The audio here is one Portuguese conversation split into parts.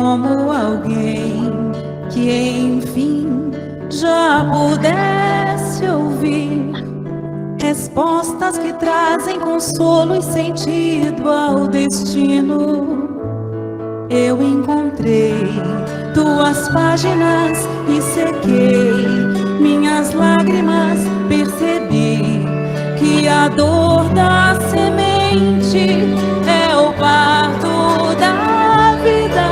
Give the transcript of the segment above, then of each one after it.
como alguém que enfim já pudesse ouvir respostas que trazem consolo e sentido ao destino. Eu encontrei tuas páginas e sequei minhas lágrimas, percebi que a dor da semente é o parto da vida.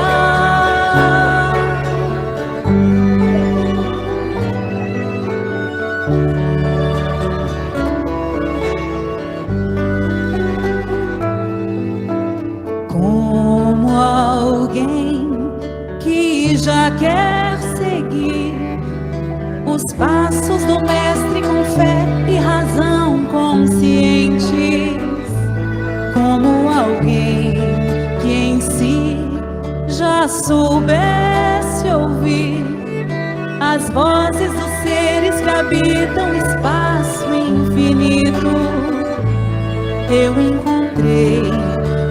Como alguém que já quer seguir os passos do mestre com fé e razão conscientes, como alguém que em si já soubesse ouvir as vozes dos seres que habitam o espaço infinito. Eu encontrei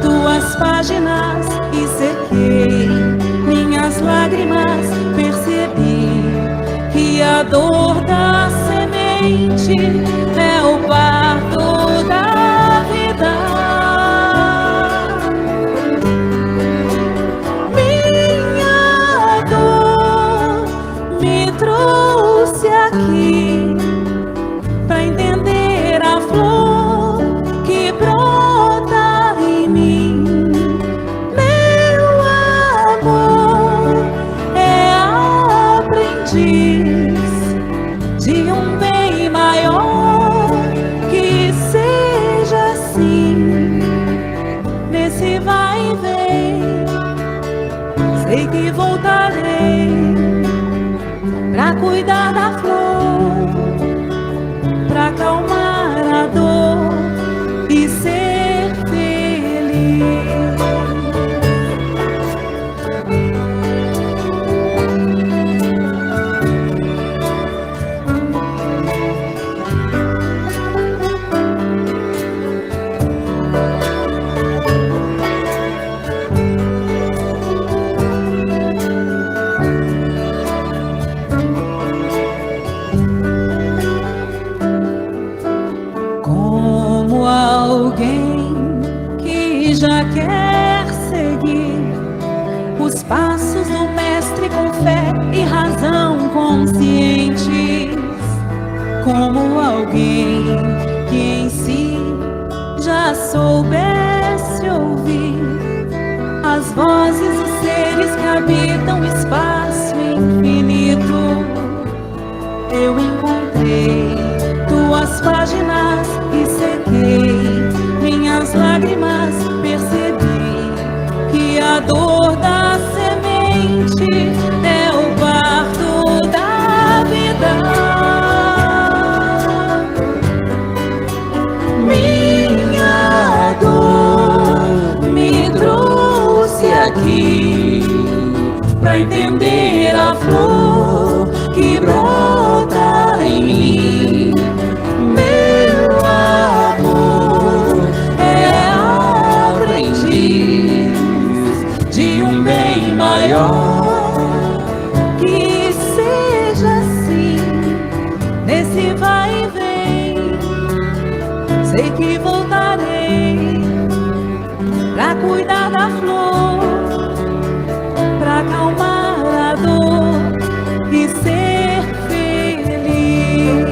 tuas páginas e sequei minhas lágrimas, percebi que a dor da semente é o parto da vida. Minha dor me trouxe aqui pra entender a flor que brota em mim. Meu amor é aprendiz de um bem maior, que seja assim, nesse vai e vem. Sei que voltarei pra cuidar da flor, pra acalmar a dor e ser feliz. Como alguém que já quer seguir os passos do mestre com fé e razão conscientes, como alguém que em si já soubesse ouvir as vozes dos seres que habitam o espaço infinito. Eu encontrei tuas páginas e sequei minhas lágrimas, percebi que a dor da semente é o parto da vida. Minha dor me trouxe aqui pra entender a flor que brota em mim. Meu amor é aprendiz de um bem maior, que seja assim, nesse vai e vem. Sei que voltarei pra cuidar da flor, pra acalmar a dor e ser feliz.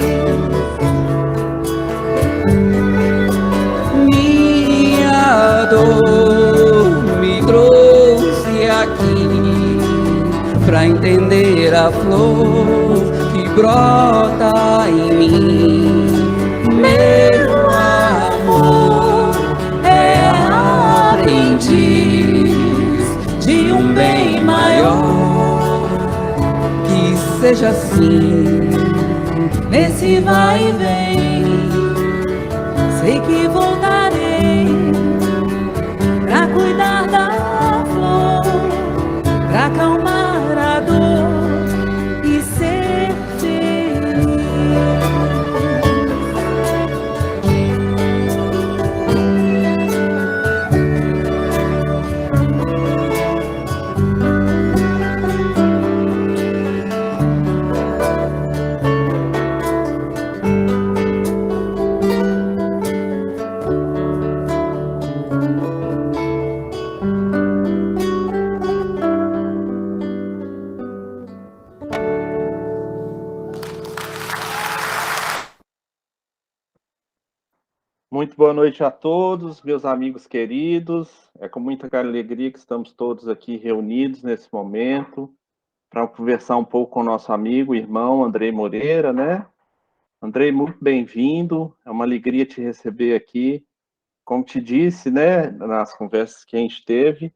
Minha dor me trouxe aqui pra entender a flor que brota em mim. Meu amor é aprendiz de um bem maior, que seja assim, nesse vai e vem. Sei que voltarei pra cuidar da flor, pra acalmar a dor e ser feliz. boa noite a todos, meus amigos queridos. É com muita alegria que estamos todos aqui reunidos nesse momento para conversar um pouco com o nosso amigo, irmão Andrei Moreira, né? Andrei, muito bem-vindo. É uma alegria te receber aqui. Como te disse, né, nas conversas que a gente teve,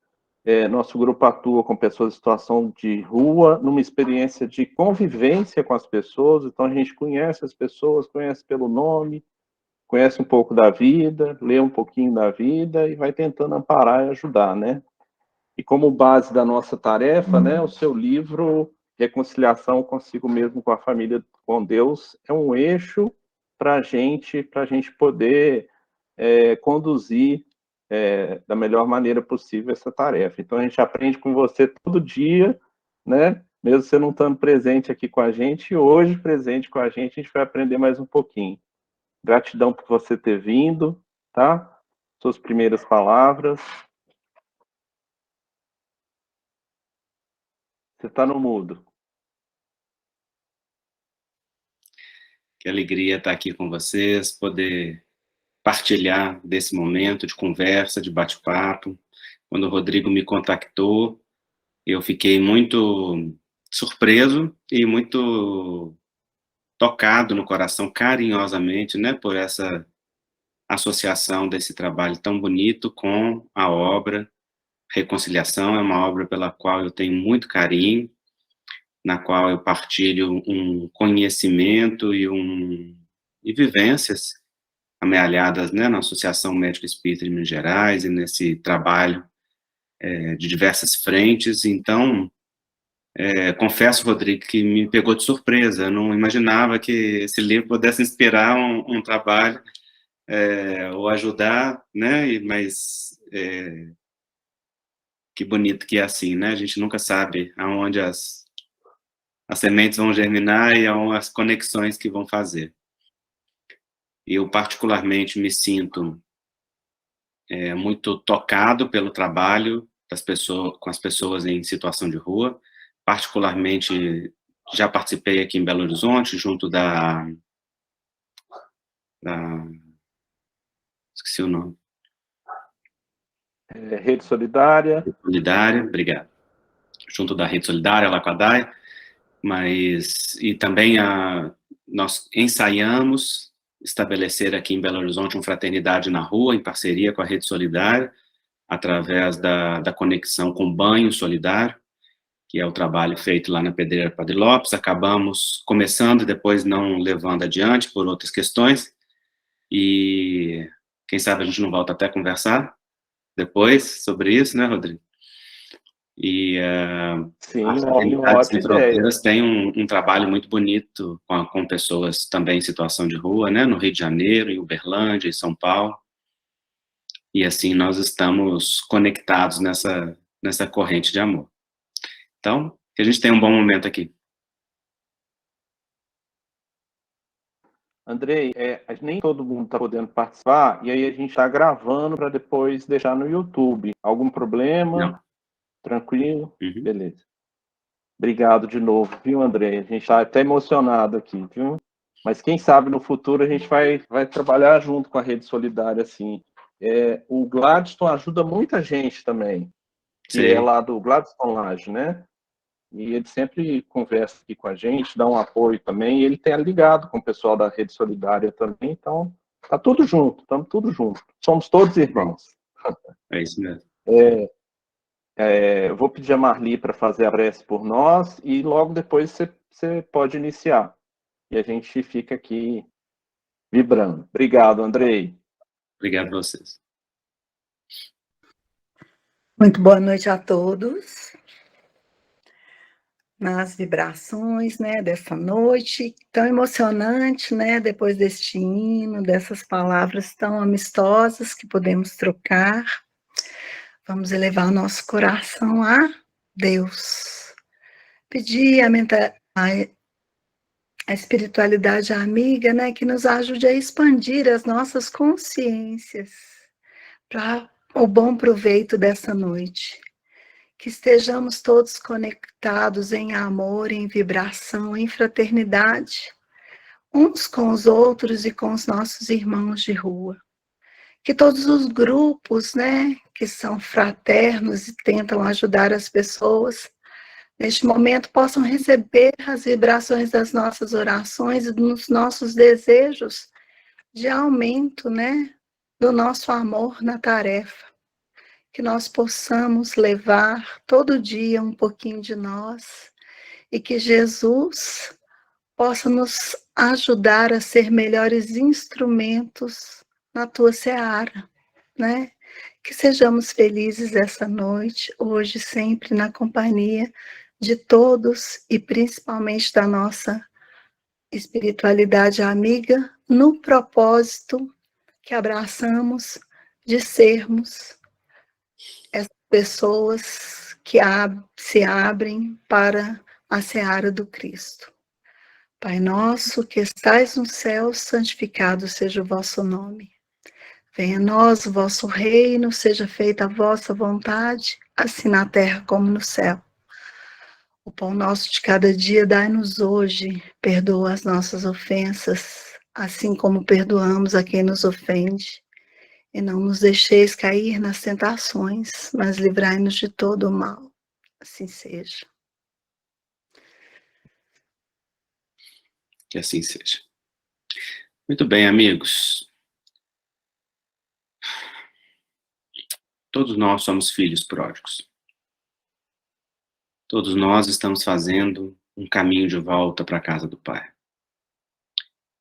nosso grupo atua com pessoas em situação de rua, numa experiência de convivência com as pessoas. Então, a gente conhece as pessoas, conhece pelo nome, conhece um pouco da vida, lê um pouquinho da vida e vai tentando amparar e ajudar, né? E como base da nossa tarefa, né, o seu livro Reconciliação Consigo Mesmo, com a Família, com Deus, é um eixo para a gente poder conduzir da melhor maneira possível essa tarefa. Então, a gente aprende com você todo dia, né? Mesmo você não estando presente aqui com a gente, hoje presente com a gente vai aprender mais um pouquinho. Gratidão por você ter vindo, tá? Suas primeiras palavras. Você está no mudo. Que alegria estar aqui com vocês, poder partilhar desse momento de conversa, de bate-papo. Quando o Rodrigo me contactou, eu fiquei muito surpreso e muito tocado no coração, carinhosamente, né, por essa associação desse trabalho tão bonito com a obra Reconciliação. É uma obra pela qual eu tenho muito carinho, na qual eu partilho um conhecimento e vivências amealhadas, né, na Associação Médica Espírita de Minas Gerais e nesse trabalho de diversas frentes. Então, confesso, Rodrigo, que me pegou de surpresa. Eu não imaginava que esse livro pudesse inspirar um trabalho ou ajudar, né? Mas que bonito que é assim, né? A gente nunca sabe aonde as sementes vão germinar e as conexões que vão fazer. Eu, particularmente, me sinto muito tocado pelo trabalho das pessoas, com as pessoas em situação de rua. Particularmente, já participei aqui em Belo Horizonte, junto esqueci o nome. Rede Solidária. Rede Solidária, obrigado. Junto da Rede Solidária, lá com a DAI, e também nós ensaiamos estabelecer aqui em Belo Horizonte uma fraternidade na rua, em parceria com a Rede Solidária, através da conexão com o Banho Solidário, que é o trabalho feito lá na Pedreira Padre Lopes. Acabamos começando e depois não levando adiante por outras questões, e quem sabe a gente não volta até a conversar depois sobre isso, né, Rodrigo? E Sim, a Fraternidade Sem Fronteiras tem um trabalho muito bonito com pessoas também em situação de rua, né, no Rio de Janeiro, em Uberlândia, em São Paulo, e assim nós estamos conectados nessa corrente de amor. Então, que a gente tenha um bom momento aqui. Andrei, nem todo mundo está podendo participar, e aí a gente está gravando para depois deixar no YouTube. Algum problema? Não. Tranquilo? Uhum. Beleza. Obrigado de novo, viu, Andrei? A gente está até emocionado aqui, viu? Mas quem sabe no futuro a gente vai trabalhar junto com a Rede Solidária, assim. O Gladstone ajuda muita gente também, que é lá do Gladstone Laje, né? E ele sempre conversa aqui com a gente, dá um apoio também, e ele tem ligado com o pessoal da Rede Solidária também, então tá tudo junto, estamos tudo junto. Somos todos irmãos. É isso mesmo. Eu vou pedir a Marli para fazer a prece por nós, e logo depois você pode iniciar. E a gente fica aqui vibrando. Obrigado, Andrei. Obrigado a vocês. Muito boa noite a todos. Nas vibrações, né, dessa noite tão emocionante, né, depois deste hino, dessas palavras tão amistosas que podemos trocar, vamos elevar o nosso coração a Deus. Pedir a espiritualidade amiga, né, que nos ajude a expandir as nossas consciências para o bom proveito dessa noite. Que estejamos todos conectados em amor, em vibração, em fraternidade, uns com os outros e com os nossos irmãos de rua. que todos os grupos, né, que são fraternos e tentam ajudar as pessoas, neste momento possam receber as vibrações das nossas orações e dos nossos desejos de aumento, né, do nosso amor na tarefa. Que nós possamos levar todo dia um pouquinho de nós e que Jesus possa nos ajudar a ser melhores instrumentos na tua seara, né? Que sejamos felizes essa noite, hoje, sempre na companhia de todos e principalmente da nossa espiritualidade amiga, no propósito que abraçamos de sermos essas pessoas que se abrem para a seara do Cristo. Pai nosso que estais no céu, santificado seja o vosso nome. Venha a nós o vosso reino, seja feita a vossa vontade, assim na terra como no céu. O pão nosso de cada dia dai-nos hoje, perdoa as nossas ofensas, assim como perdoamos a quem nos ofende. E não nos deixeis cair nas tentações, mas livrai-nos de todo o mal. Assim seja. Que assim seja. Muito bem, amigos. Todos nós somos filhos pródigos. Todos nós estamos fazendo um caminho de volta para a casa do Pai.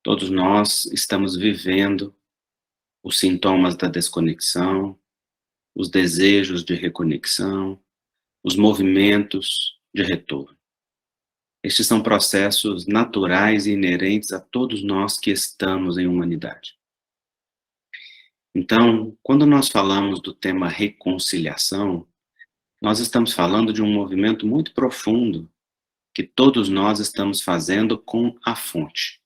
Todos nós estamos vivendo os sintomas da desconexão, os desejos de reconexão, os movimentos de retorno. Estes são processos naturais e inerentes a todos nós que estamos em humanidade. Então, quando nós falamos do tema reconciliação, nós estamos falando de um movimento muito profundo que todos nós estamos fazendo com a fonte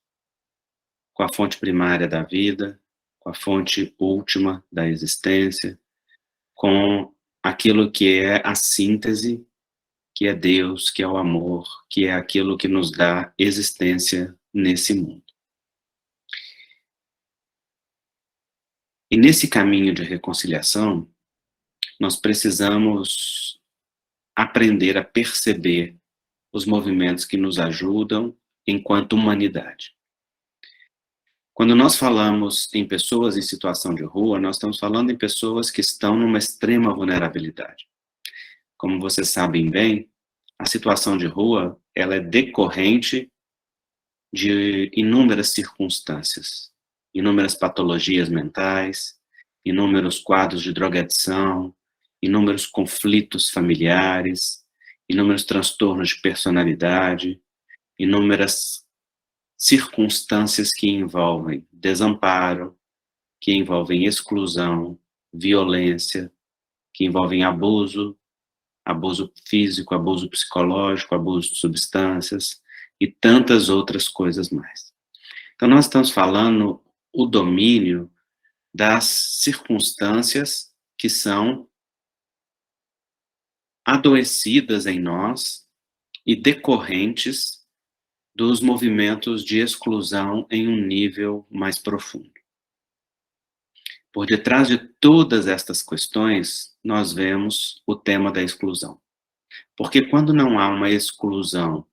primária da vida, com a fonte última da existência, com aquilo que é a síntese, que é Deus, que é o amor, que é aquilo que nos dá existência nesse mundo. E nesse caminho de reconciliação, nós precisamos aprender a perceber os movimentos que nos ajudam enquanto humanidade. Quando nós falamos em pessoas em situação de rua, nós estamos falando em pessoas que estão numa extrema vulnerabilidade. Como vocês sabem bem, a situação de rua, ela é decorrente de inúmeras circunstâncias, inúmeras patologias mentais, inúmeros quadros de drogadição, inúmeros conflitos familiares, inúmeros transtornos de personalidade, inúmeras circunstâncias que envolvem desamparo, que envolvem exclusão, violência, que envolvem abuso físico, abuso psicológico, abuso de substâncias e tantas outras coisas mais. Então, nós estamos falando o domínio das circunstâncias que são adoecidas em nós e decorrentes dos movimentos de exclusão em um nível mais profundo. Por detrás de todas estas questões, nós vemos o tema da exclusão. Porque quando não há uma exclusão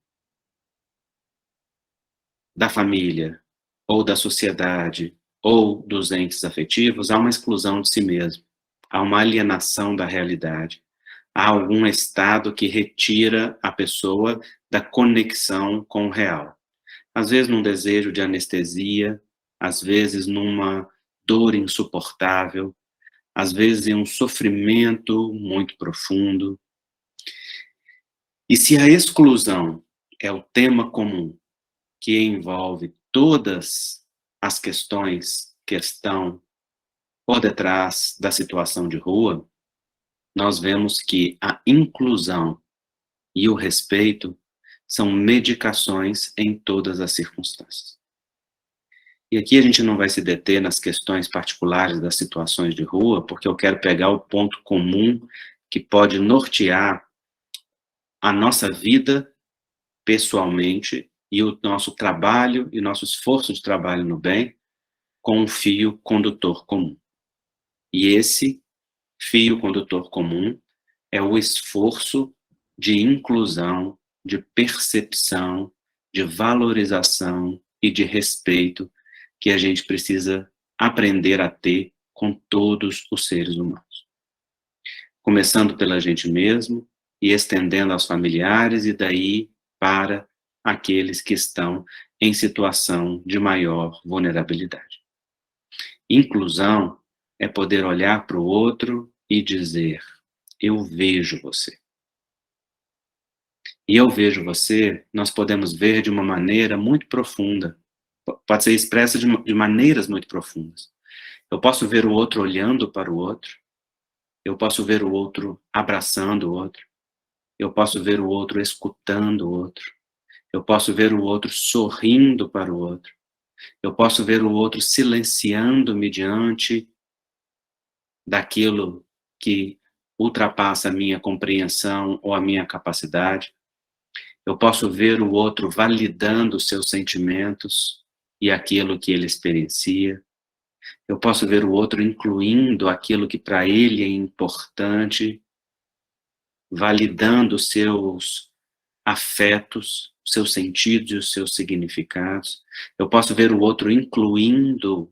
da família, ou da sociedade, ou dos entes afetivos, há uma exclusão de si mesmo, há uma alienação da realidade, há algum estado que retira a pessoa da conexão com o real. Às vezes num desejo de anestesia, às vezes numa dor insuportável, às vezes em um sofrimento muito profundo. E se a exclusão é o tema comum que envolve todas as questões que estão por detrás da situação de rua, nós vemos que a inclusão e o respeito são medicações em todas as circunstâncias. E aqui a gente não vai se deter nas questões particulares das situações de rua, porque eu quero pegar o ponto comum que pode nortear a nossa vida pessoalmente e o nosso trabalho e nosso esforço de trabalho no bem com um fio condutor comum. E esse fio condutor comum é o esforço de inclusão, de percepção, de valorização e de respeito que a gente precisa aprender a ter com todos os seres humanos. Começando pela gente mesmo e estendendo aos familiares e daí para aqueles que estão em situação de maior vulnerabilidade. Inclusão é poder olhar para o outro e dizer: eu vejo você. E eu vejo você, nós podemos ver de uma maneira muito profunda. Pode ser expressa de maneiras muito profundas. Eu posso ver o outro olhando para o outro. Eu posso ver o outro abraçando o outro. Eu posso ver o outro escutando o outro. Eu posso ver o outro sorrindo para o outro. Eu posso ver o outro silenciando-me diante daquilo que ultrapassa a minha compreensão ou a minha capacidade. Eu posso ver o outro validando os seus sentimentos e aquilo que ele experiencia. Eu posso ver o outro incluindo aquilo que para ele é importante, validando os seus afetos, os seus sentidos e os seus significados. Eu posso ver o outro incluindo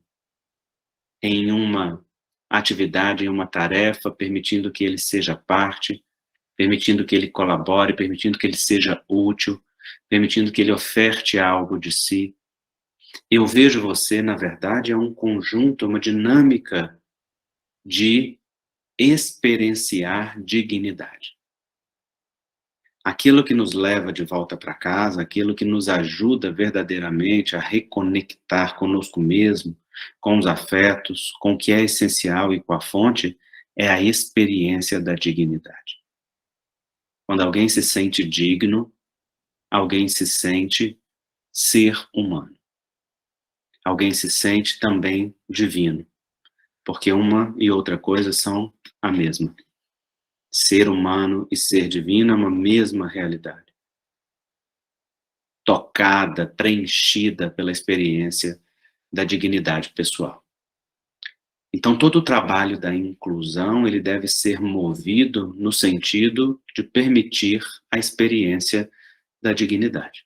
em uma atividade, em uma tarefa, permitindo que ele seja parte, permitindo que ele colabore, permitindo que ele seja útil, permitindo que ele oferte algo de si. Eu vejo você, na verdade, é um conjunto, uma dinâmica de experienciar dignidade. Aquilo que nos leva de volta para casa, aquilo que nos ajuda verdadeiramente a reconectar conosco mesmo, com os afetos, com o que é essencial e com a fonte, é a experiência da dignidade. Quando alguém se sente digno, alguém se sente ser humano. Alguém se sente também divino, porque uma e outra coisa são a mesma. Ser humano e ser divino é uma mesma realidade. Tocada, preenchida pela experiência da dignidade pessoal. Então, todo o trabalho da inclusão, ele deve ser movido no sentido de permitir a experiência da dignidade.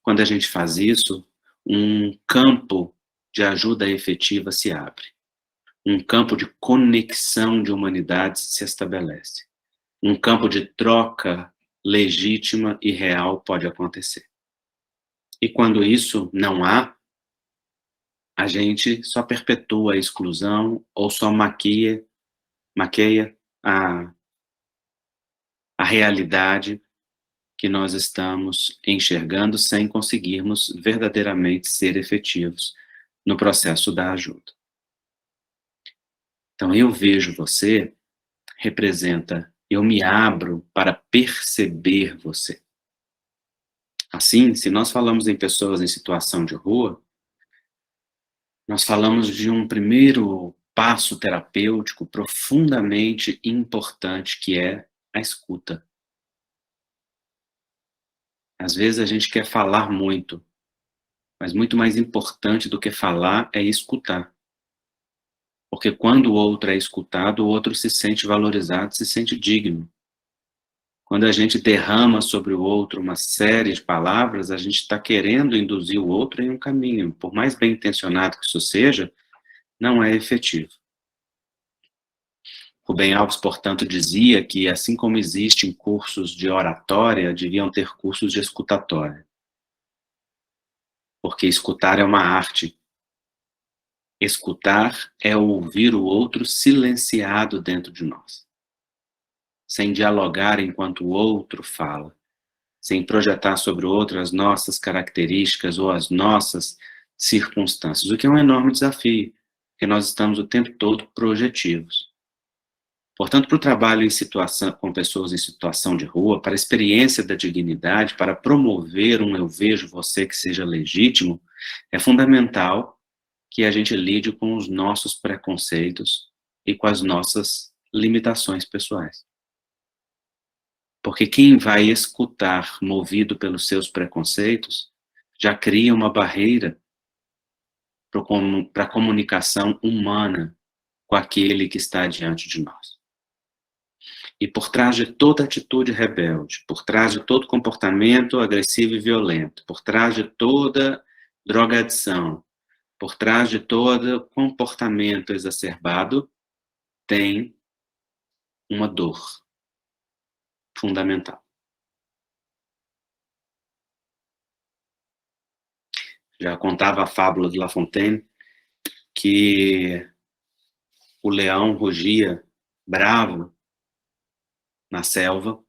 Quando a gente faz isso, um campo de ajuda efetiva se abre. Um campo de conexão de humanidades se estabelece. Um campo de troca legítima e real pode acontecer. E quando isso não há, a gente só perpetua a exclusão ou só maqueia a realidade que nós estamos enxergando sem conseguirmos verdadeiramente ser efetivos no processo da ajuda. Então, eu vejo você, representa, eu me abro para perceber você. Assim, se nós falamos em pessoas em situação de rua, nós falamos de um primeiro passo terapêutico profundamente importante, que é a escuta. Às vezes a gente quer falar muito, mas muito mais importante do que falar é escutar. Porque quando o outro é escutado, o outro se sente valorizado, se sente digno. Quando a gente derrama sobre o outro uma série de palavras, a gente está querendo induzir o outro em um caminho. Por mais bem intencionado que isso seja, não é efetivo. Rubem Alves, portanto, dizia que, assim como existem cursos de oratória, deviam ter cursos de escutatória. Porque escutar é uma arte. Escutar é ouvir o outro silenciado dentro de nós. Sem dialogar enquanto o outro fala. Sem projetar sobre o outro as nossas características ou as nossas circunstâncias. O que é um enorme desafio, porque nós estamos o tempo todo projetivos. Portanto, para o trabalho em situação, com pessoas em situação de rua, para a experiência da dignidade, para promover um eu vejo você que seja legítimo, é fundamental que a gente lide com os nossos preconceitos e com as nossas limitações pessoais. Porque quem vai escutar movido pelos seus preconceitos já cria uma barreira para a comunicação humana com aquele que está diante de nós. E por trás de toda atitude rebelde, por trás de todo comportamento agressivo e violento, por trás de toda drogadição, por trás de todo comportamento exacerbado, tem uma dor fundamental. Já contava a fábula de La Fontaine que o leão rugia bravo na selva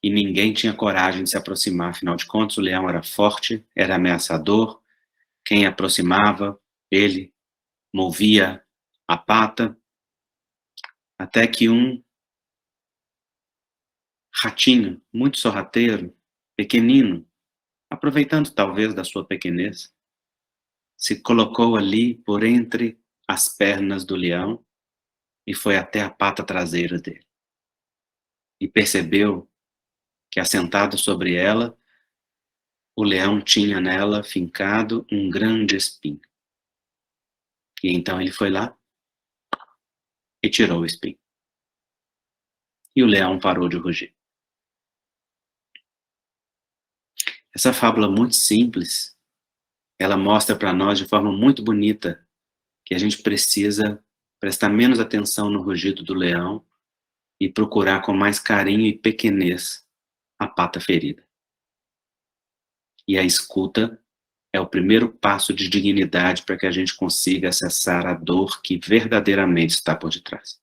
e ninguém tinha coragem de se aproximar. Afinal de contas, o leão era forte, era ameaçador. Quem aproximava, ele movia a pata, até que um ratinho, muito sorrateiro, pequenino, aproveitando talvez da sua pequenez, se colocou ali por entre as pernas do leão e foi até a pata traseira dele. E percebeu que, assentado sobre ela, o leão tinha nela fincado um grande espinho. E então ele foi lá e tirou o espinho. E o leão parou de rugir. Essa fábula muito simples, ela mostra para nós de forma muito bonita que a gente precisa prestar menos atenção no rugido do leão e procurar com mais carinho e pequenez a pata ferida. E a escuta é o primeiro passo de dignidade para que a gente consiga acessar a dor que verdadeiramente está por detrás.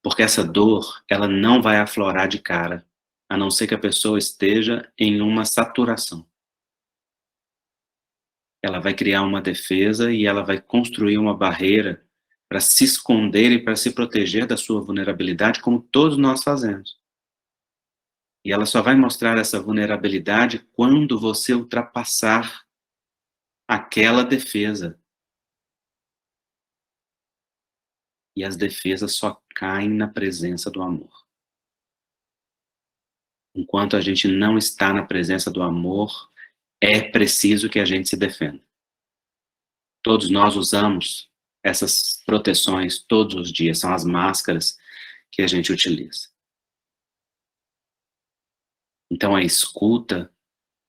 Porque essa dor, ela não vai aflorar de cara, a não ser que a pessoa esteja em uma saturação. Ela vai criar uma defesa e ela vai construir uma barreira para se esconder e para se proteger da sua vulnerabilidade, como todos nós fazemos. E ela só vai mostrar essa vulnerabilidade quando você ultrapassar aquela defesa. E as defesas só caem na presença do amor. Enquanto a gente não está na presença do amor, é preciso que a gente se defenda. Todos nós usamos essas proteções todos os dias, são as máscaras que a gente utiliza. Então a escuta,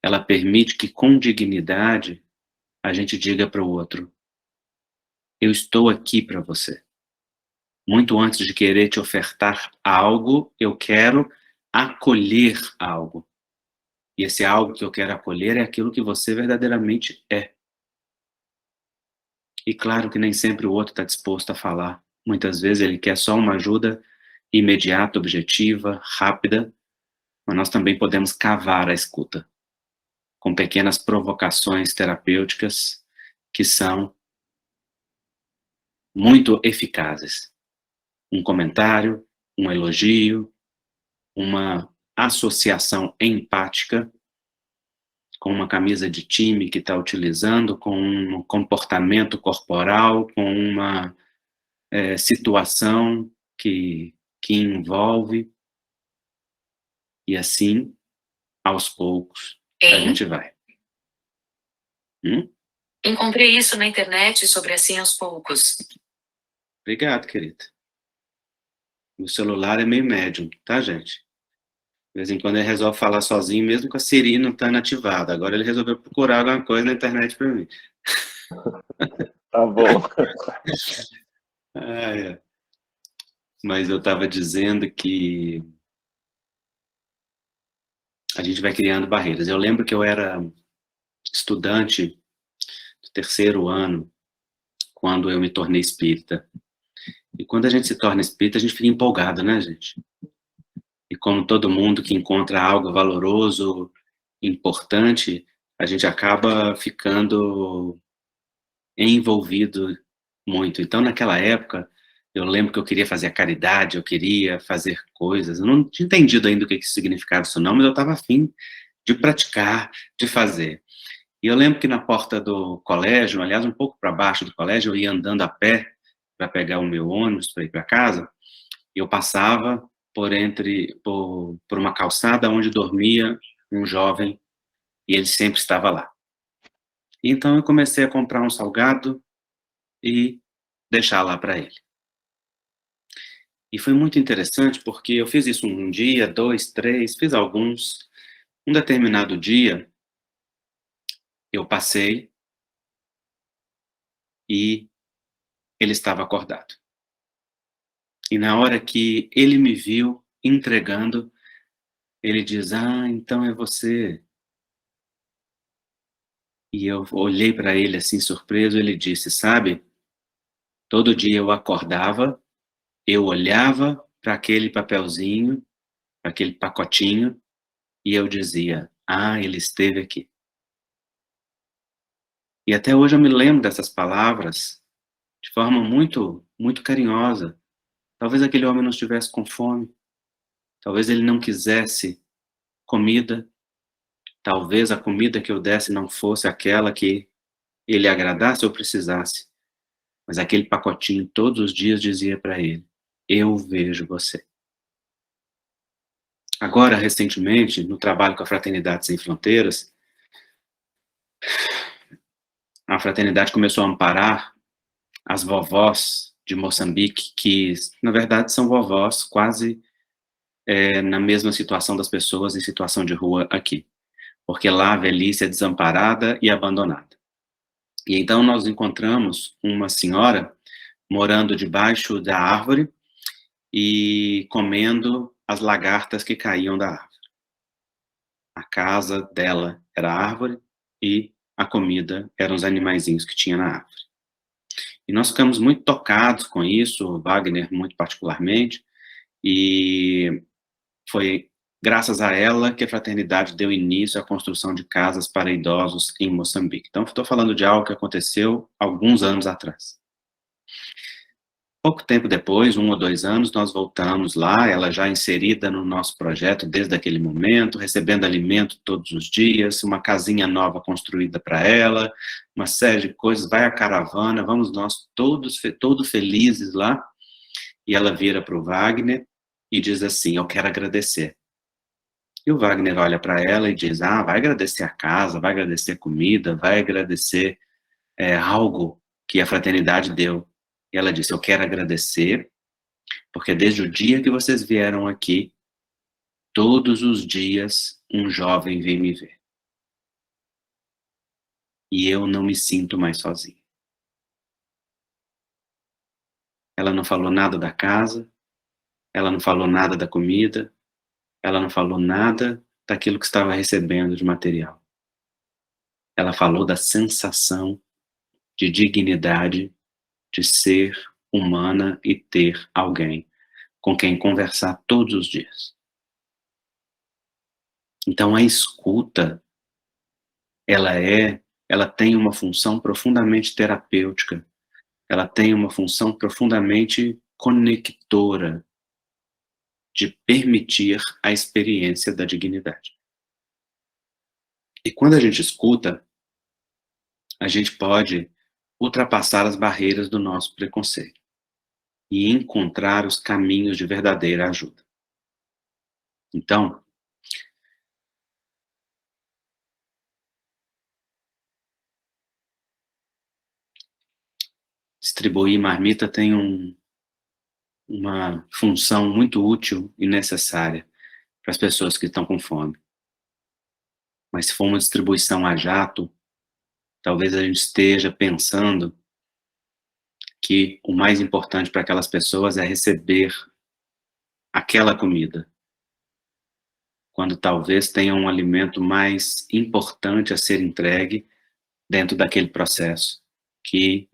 ela permite que com dignidade a gente diga para o outro: eu estou aqui para você. Muito antes de querer te ofertar algo, eu quero acolher algo. E esse algo que eu quero acolher é aquilo que você verdadeiramente é. E claro que nem sempre o outro está disposto a falar. Muitas vezes ele quer só uma ajuda imediata, objetiva, rápida, mas nós também podemos cavar a escuta com pequenas provocações terapêuticas que são muito eficazes. Um comentário, um elogio, uma associação empática com uma camisa de time que está utilizando, com um comportamento corporal, com uma situação que envolve, e assim, aos poucos, a gente vai. Encontrei isso na internet sobre assim aos poucos. Obrigado, querida. O celular é meio médium, tá, gente? De vez em quando ele resolve falar sozinho, mesmo com a Siri não estando ativada. Agora ele resolveu procurar alguma coisa na internet para mim. Tá bom. Mas eu estava dizendo que a gente vai criando barreiras. Eu lembro que eu era estudante do 3º ano, quando eu me tornei espírita. E quando a gente se torna espírita, a gente fica empolgado, né, gente? E como todo mundo que encontra algo valoroso, importante, a gente acaba ficando envolvido muito. Então, naquela época, eu lembro que eu queria fazer a caridade, eu queria fazer coisas. Eu não tinha entendido ainda o que significava isso não, mas eu estava afim de praticar, de fazer. E eu lembro que na porta do colégio, aliás, um pouco para baixo do colégio, eu ia andando a pé para pegar o meu ônibus para ir para casa, e eu passava por uma calçada onde dormia um jovem, e ele sempre estava lá. Então eu comecei a comprar um salgado e deixar lá para ele. E foi muito interessante porque eu fiz isso um dia, dois, três, fiz alguns. Um determinado dia, eu passei e ele estava acordado. E na hora que ele me viu entregando, ele diz: "Ah, então é você." E eu olhei para ele assim surpreso, ele disse: "Sabe, todo dia eu acordava, eu olhava para aquele papelzinho, para aquele pacotinho, e eu dizia: ah, ele esteve aqui." E até hoje eu me lembro dessas palavras de forma muito, muito carinhosa. Talvez aquele homem não estivesse com fome, talvez ele não quisesse comida, talvez a comida que eu desse não fosse aquela que ele agradasse ou precisasse, mas aquele pacotinho todos os dias dizia para ele: eu vejo você. Agora, recentemente, no trabalho com a Fraternidade Sem Fronteiras, a Fraternidade começou a amparar as vovós de Moçambique, que, na verdade, são vovós quase na mesma situação das pessoas em situação de rua aqui, porque lá a velhice é desamparada e abandonada. E então nós encontramos uma senhora morando debaixo da árvore e comendo as lagartas que caíam da árvore. A casa dela era a árvore e a comida eram os animaizinhos que tinha na árvore. E nós ficamos muito tocados com isso, o Wagner muito particularmente, e foi graças a ela que a Fraternidade deu início à construção de casas para idosos em Moçambique. Então, estou falando de algo que aconteceu alguns anos atrás. Pouco tempo depois, 1 ou 2 anos, nós voltamos lá, ela já inserida no nosso projeto desde aquele momento, recebendo alimento todos os dias, uma casinha nova construída para ela, uma série de coisas, vai a caravana, vamos nós todos felizes lá, e ela vira para o Wagner e diz assim: eu quero agradecer. E o Wagner olha para ela e diz: ah, vai agradecer a casa, vai agradecer a comida, vai agradecer algo que a fraternidade deu. E ela disse: eu quero agradecer, porque desde o dia que vocês vieram aqui, todos os dias um jovem vem me ver. E eu não me sinto mais sozinha. Ela não falou nada da casa, ela não falou nada da comida, ela não falou nada daquilo que estava recebendo de material. Ela falou da sensação de dignidade, de ser humana e ter alguém com quem conversar todos os dias. Então a escuta, ela tem uma função profundamente terapêutica, ela tem uma função profundamente conectora de permitir a experiência da dignidade. E quando a gente escuta, a gente pode ultrapassar as barreiras do nosso preconceito e encontrar os caminhos de verdadeira ajuda. Então, distribuir marmita tem uma função muito útil e necessária para as pessoas que estão com fome. Mas se for uma distribuição a jato, talvez a gente esteja pensando que o mais importante para aquelas pessoas é receber aquela comida, quando talvez tenha um alimento mais importante a ser entregue dentro daquele processo, que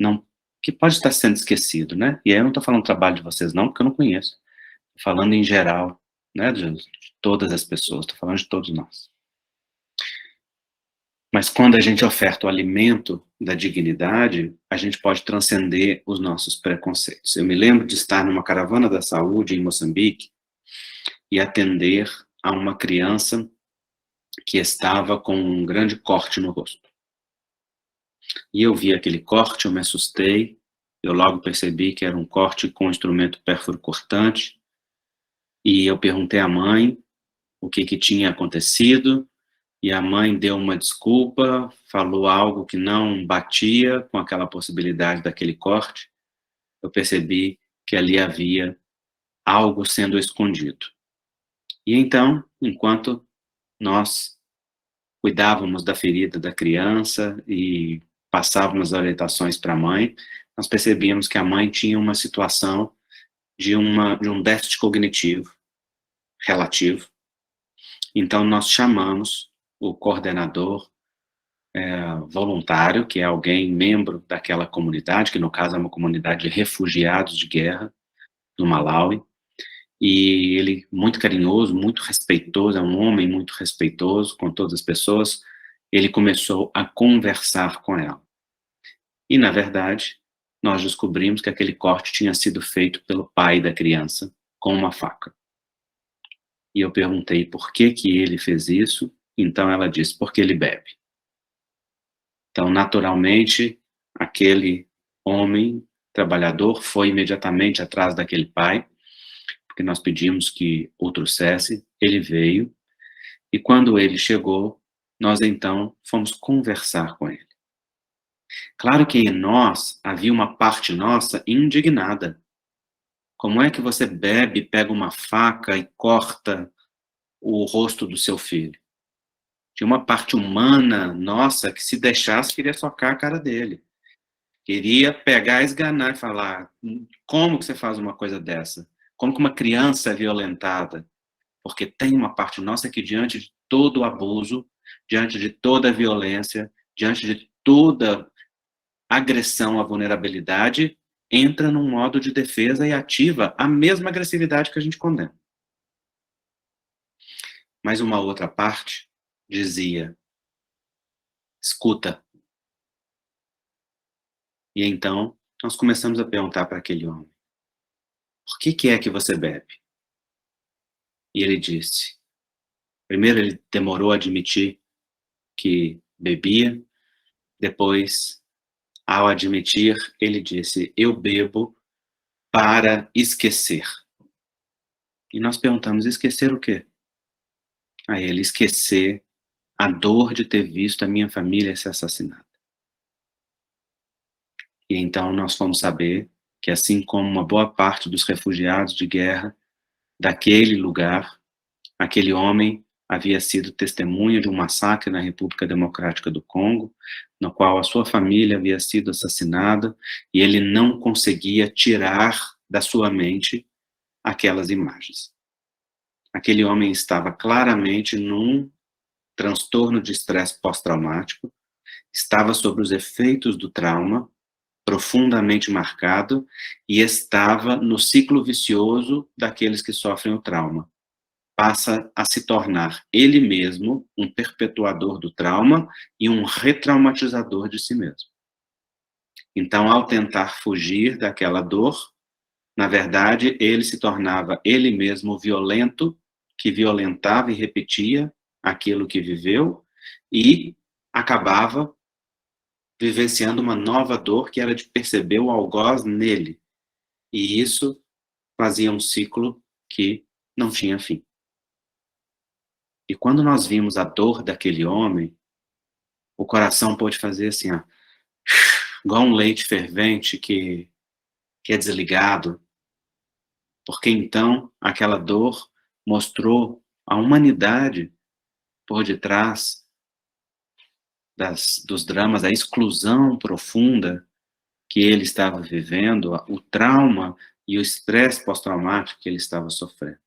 pode estar sendo esquecido, né? E aí eu não estou falando do trabalho de vocês não, porque eu não conheço. Estou falando em geral, né, de todas as pessoas, estou falando de todos nós. Mas quando a gente oferta o alimento da dignidade, a gente pode transcender os nossos preconceitos. Eu me lembro de estar numa caravana da saúde em Moçambique e atender a uma criança que estava com um grande corte no rosto. E eu vi aquele corte, eu me assustei, eu logo percebi que era um corte com instrumento pérfuro cortante, e eu perguntei à mãe o que tinha acontecido, e a mãe deu uma desculpa, falou algo que não batia com aquela possibilidade daquele corte. Eu percebi que ali havia algo sendo escondido. E então, enquanto nós cuidávamos da ferida da criança e passávamos as orientações para a mãe, nós percebíamos que a mãe tinha uma situação de um déficit cognitivo relativo. Então, nós chamamos o coordenador voluntário, que é alguém membro daquela comunidade, que no caso é uma comunidade de refugiados de guerra, no Malawi, e ele, muito carinhoso, muito respeitoso, é um homem muito respeitoso com todas as pessoas, ele começou a conversar com ela. E, na verdade, nós descobrimos que aquele corte tinha sido feito pelo pai da criança com uma faca. E eu perguntei por que ele fez isso, então ela disse, porque ele bebe. Então, naturalmente, aquele homem trabalhador foi imediatamente atrás daquele pai, porque nós pedimos que o trouxesse, ele veio, e quando ele chegou, nós então fomos conversar com ele. Claro que em nós havia uma parte nossa indignada. Como é que você bebe, pega uma faca e corta o rosto do seu filho? Tinha uma parte humana nossa que, se deixasse, queria socar a cara dele. Queria pegar, esganar e falar, como que você faz uma coisa dessa? Como que uma criança é violentada? Porque tem uma parte nossa que, diante de todo o abuso, diante de toda a violência, diante de toda agressão à vulnerabilidade, entra num modo de defesa e ativa a mesma agressividade que a gente condena. Mas uma outra parte dizia, escuta. E então, nós começamos a perguntar para aquele homem, por que é que você bebe? E ele disse, primeiro ele demorou a admitir que bebia, depois, ao admitir, ele disse, eu bebo para esquecer. E nós perguntamos, esquecer o quê? Aí ele, esquecer a dor de ter visto a minha família ser assassinada. E então nós fomos saber que, assim como uma boa parte dos refugiados de guerra daquele lugar, aquele homem havia sido testemunha de um massacre na República Democrática do Congo, no qual a sua família havia sido assassinada, e ele não conseguia tirar da sua mente aquelas imagens. Aquele homem estava claramente num transtorno de estresse pós-traumático, estava sob os efeitos do trauma, profundamente marcado, e estava no ciclo vicioso daqueles que sofrem o trauma. Passa a se tornar ele mesmo um perpetuador do trauma e um retraumatizador de si mesmo. Então, ao tentar fugir daquela dor, na verdade, ele se tornava ele mesmo violento, que violentava e repetia aquilo que viveu, e acabava vivenciando uma nova dor, que era de perceber o algoz nele. E isso fazia um ciclo que não tinha fim. E quando nós vimos a dor daquele homem, o coração pôde fazer assim, ó, igual um leite fervente que é desligado, porque então aquela dor mostrou a humanidade por detrás dos dramas, a exclusão profunda que ele estava vivendo, o trauma e o estresse pós-traumático que ele estava sofrendo.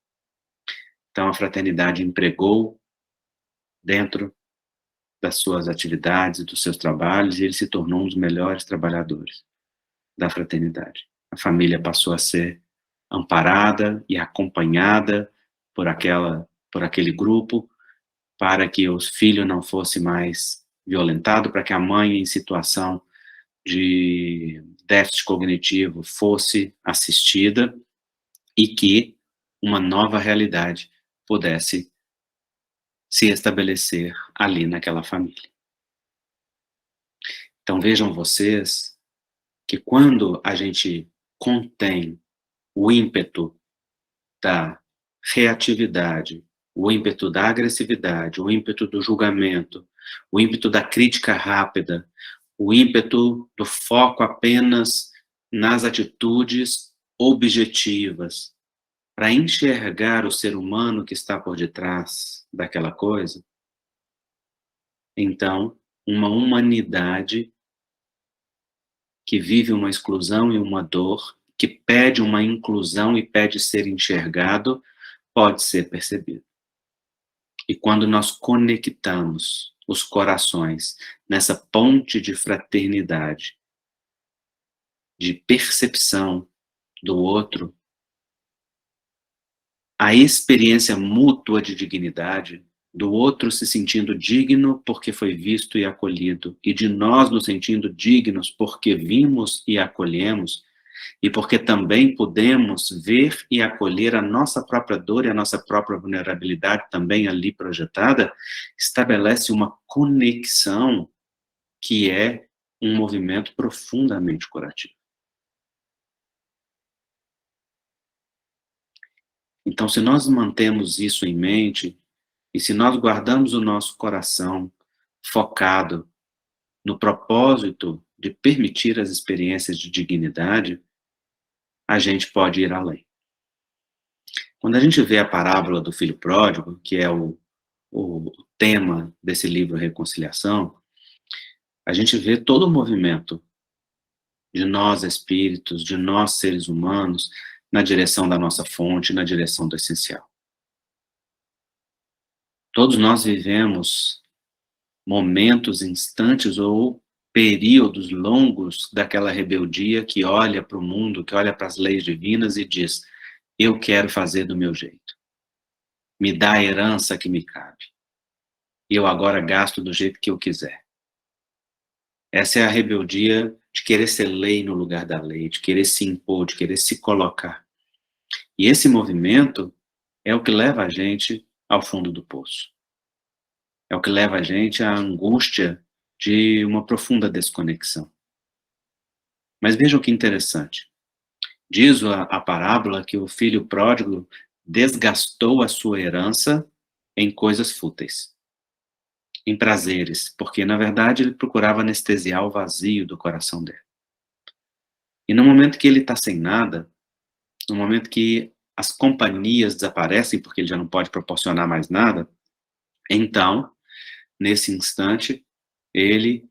Então a fraternidade empregou dentro das suas atividades e dos seus trabalhos, e ele se tornou um dos melhores trabalhadores da fraternidade. A família passou a ser amparada e acompanhada por aquele grupo, para que o filho não fosse mais violentado, para que a mãe em situação de déficit cognitivo fosse assistida e que uma nova realidade pudesse se estabelecer ali naquela família. Então vejam vocês que quando a gente contém o ímpeto da reatividade, o ímpeto da agressividade, o ímpeto do julgamento, o ímpeto da crítica rápida, o ímpeto do foco apenas nas atitudes objetivas, para enxergar o ser humano que está por detrás daquela coisa, então, uma humanidade que vive uma exclusão e uma dor, que pede uma inclusão e pede ser enxergado, pode ser percebido. E quando nós conectamos os corações nessa ponte de fraternidade, de percepção do outro, a experiência mútua de dignidade, do outro se sentindo digno porque foi visto e acolhido, e de nós nos sentindo dignos porque vimos e acolhemos, e porque também podemos ver e acolher a nossa própria dor e a nossa própria vulnerabilidade também ali projetada, estabelece uma conexão que é um movimento profundamente curativo. Então, se nós mantemos isso em mente, e se nós guardamos o nosso coração focado no propósito de permitir as experiências de dignidade, a gente pode ir além. Quando a gente vê a parábola do filho pródigo, que é o tema desse livro Reconciliação, a gente vê todo o movimento de nós espíritos, de nós seres humanos, na direção da nossa fonte, na direção do essencial. Todos nós vivemos momentos, instantes ou períodos longos daquela rebeldia que olha para o mundo, que olha para as leis divinas e diz: eu quero fazer do meu jeito. Me dá a herança que me cabe. E eu agora gasto do jeito que eu quiser. Essa é a rebeldia de querer ser lei no lugar da lei, de querer se impor, de querer se colocar. E esse movimento é o que leva a gente ao fundo do poço. É o que leva a gente à angústia de uma profunda desconexão. Mas vejam que interessante. Diz a parábola que o filho pródigo desgastou a sua herança em coisas fúteis, em prazeres, porque, na verdade, ele procurava anestesiar o vazio do coração dele. E no momento que ele está sem nada, no momento que as companhias desaparecem, porque ele já não pode proporcionar mais nada, então, nesse instante, ele,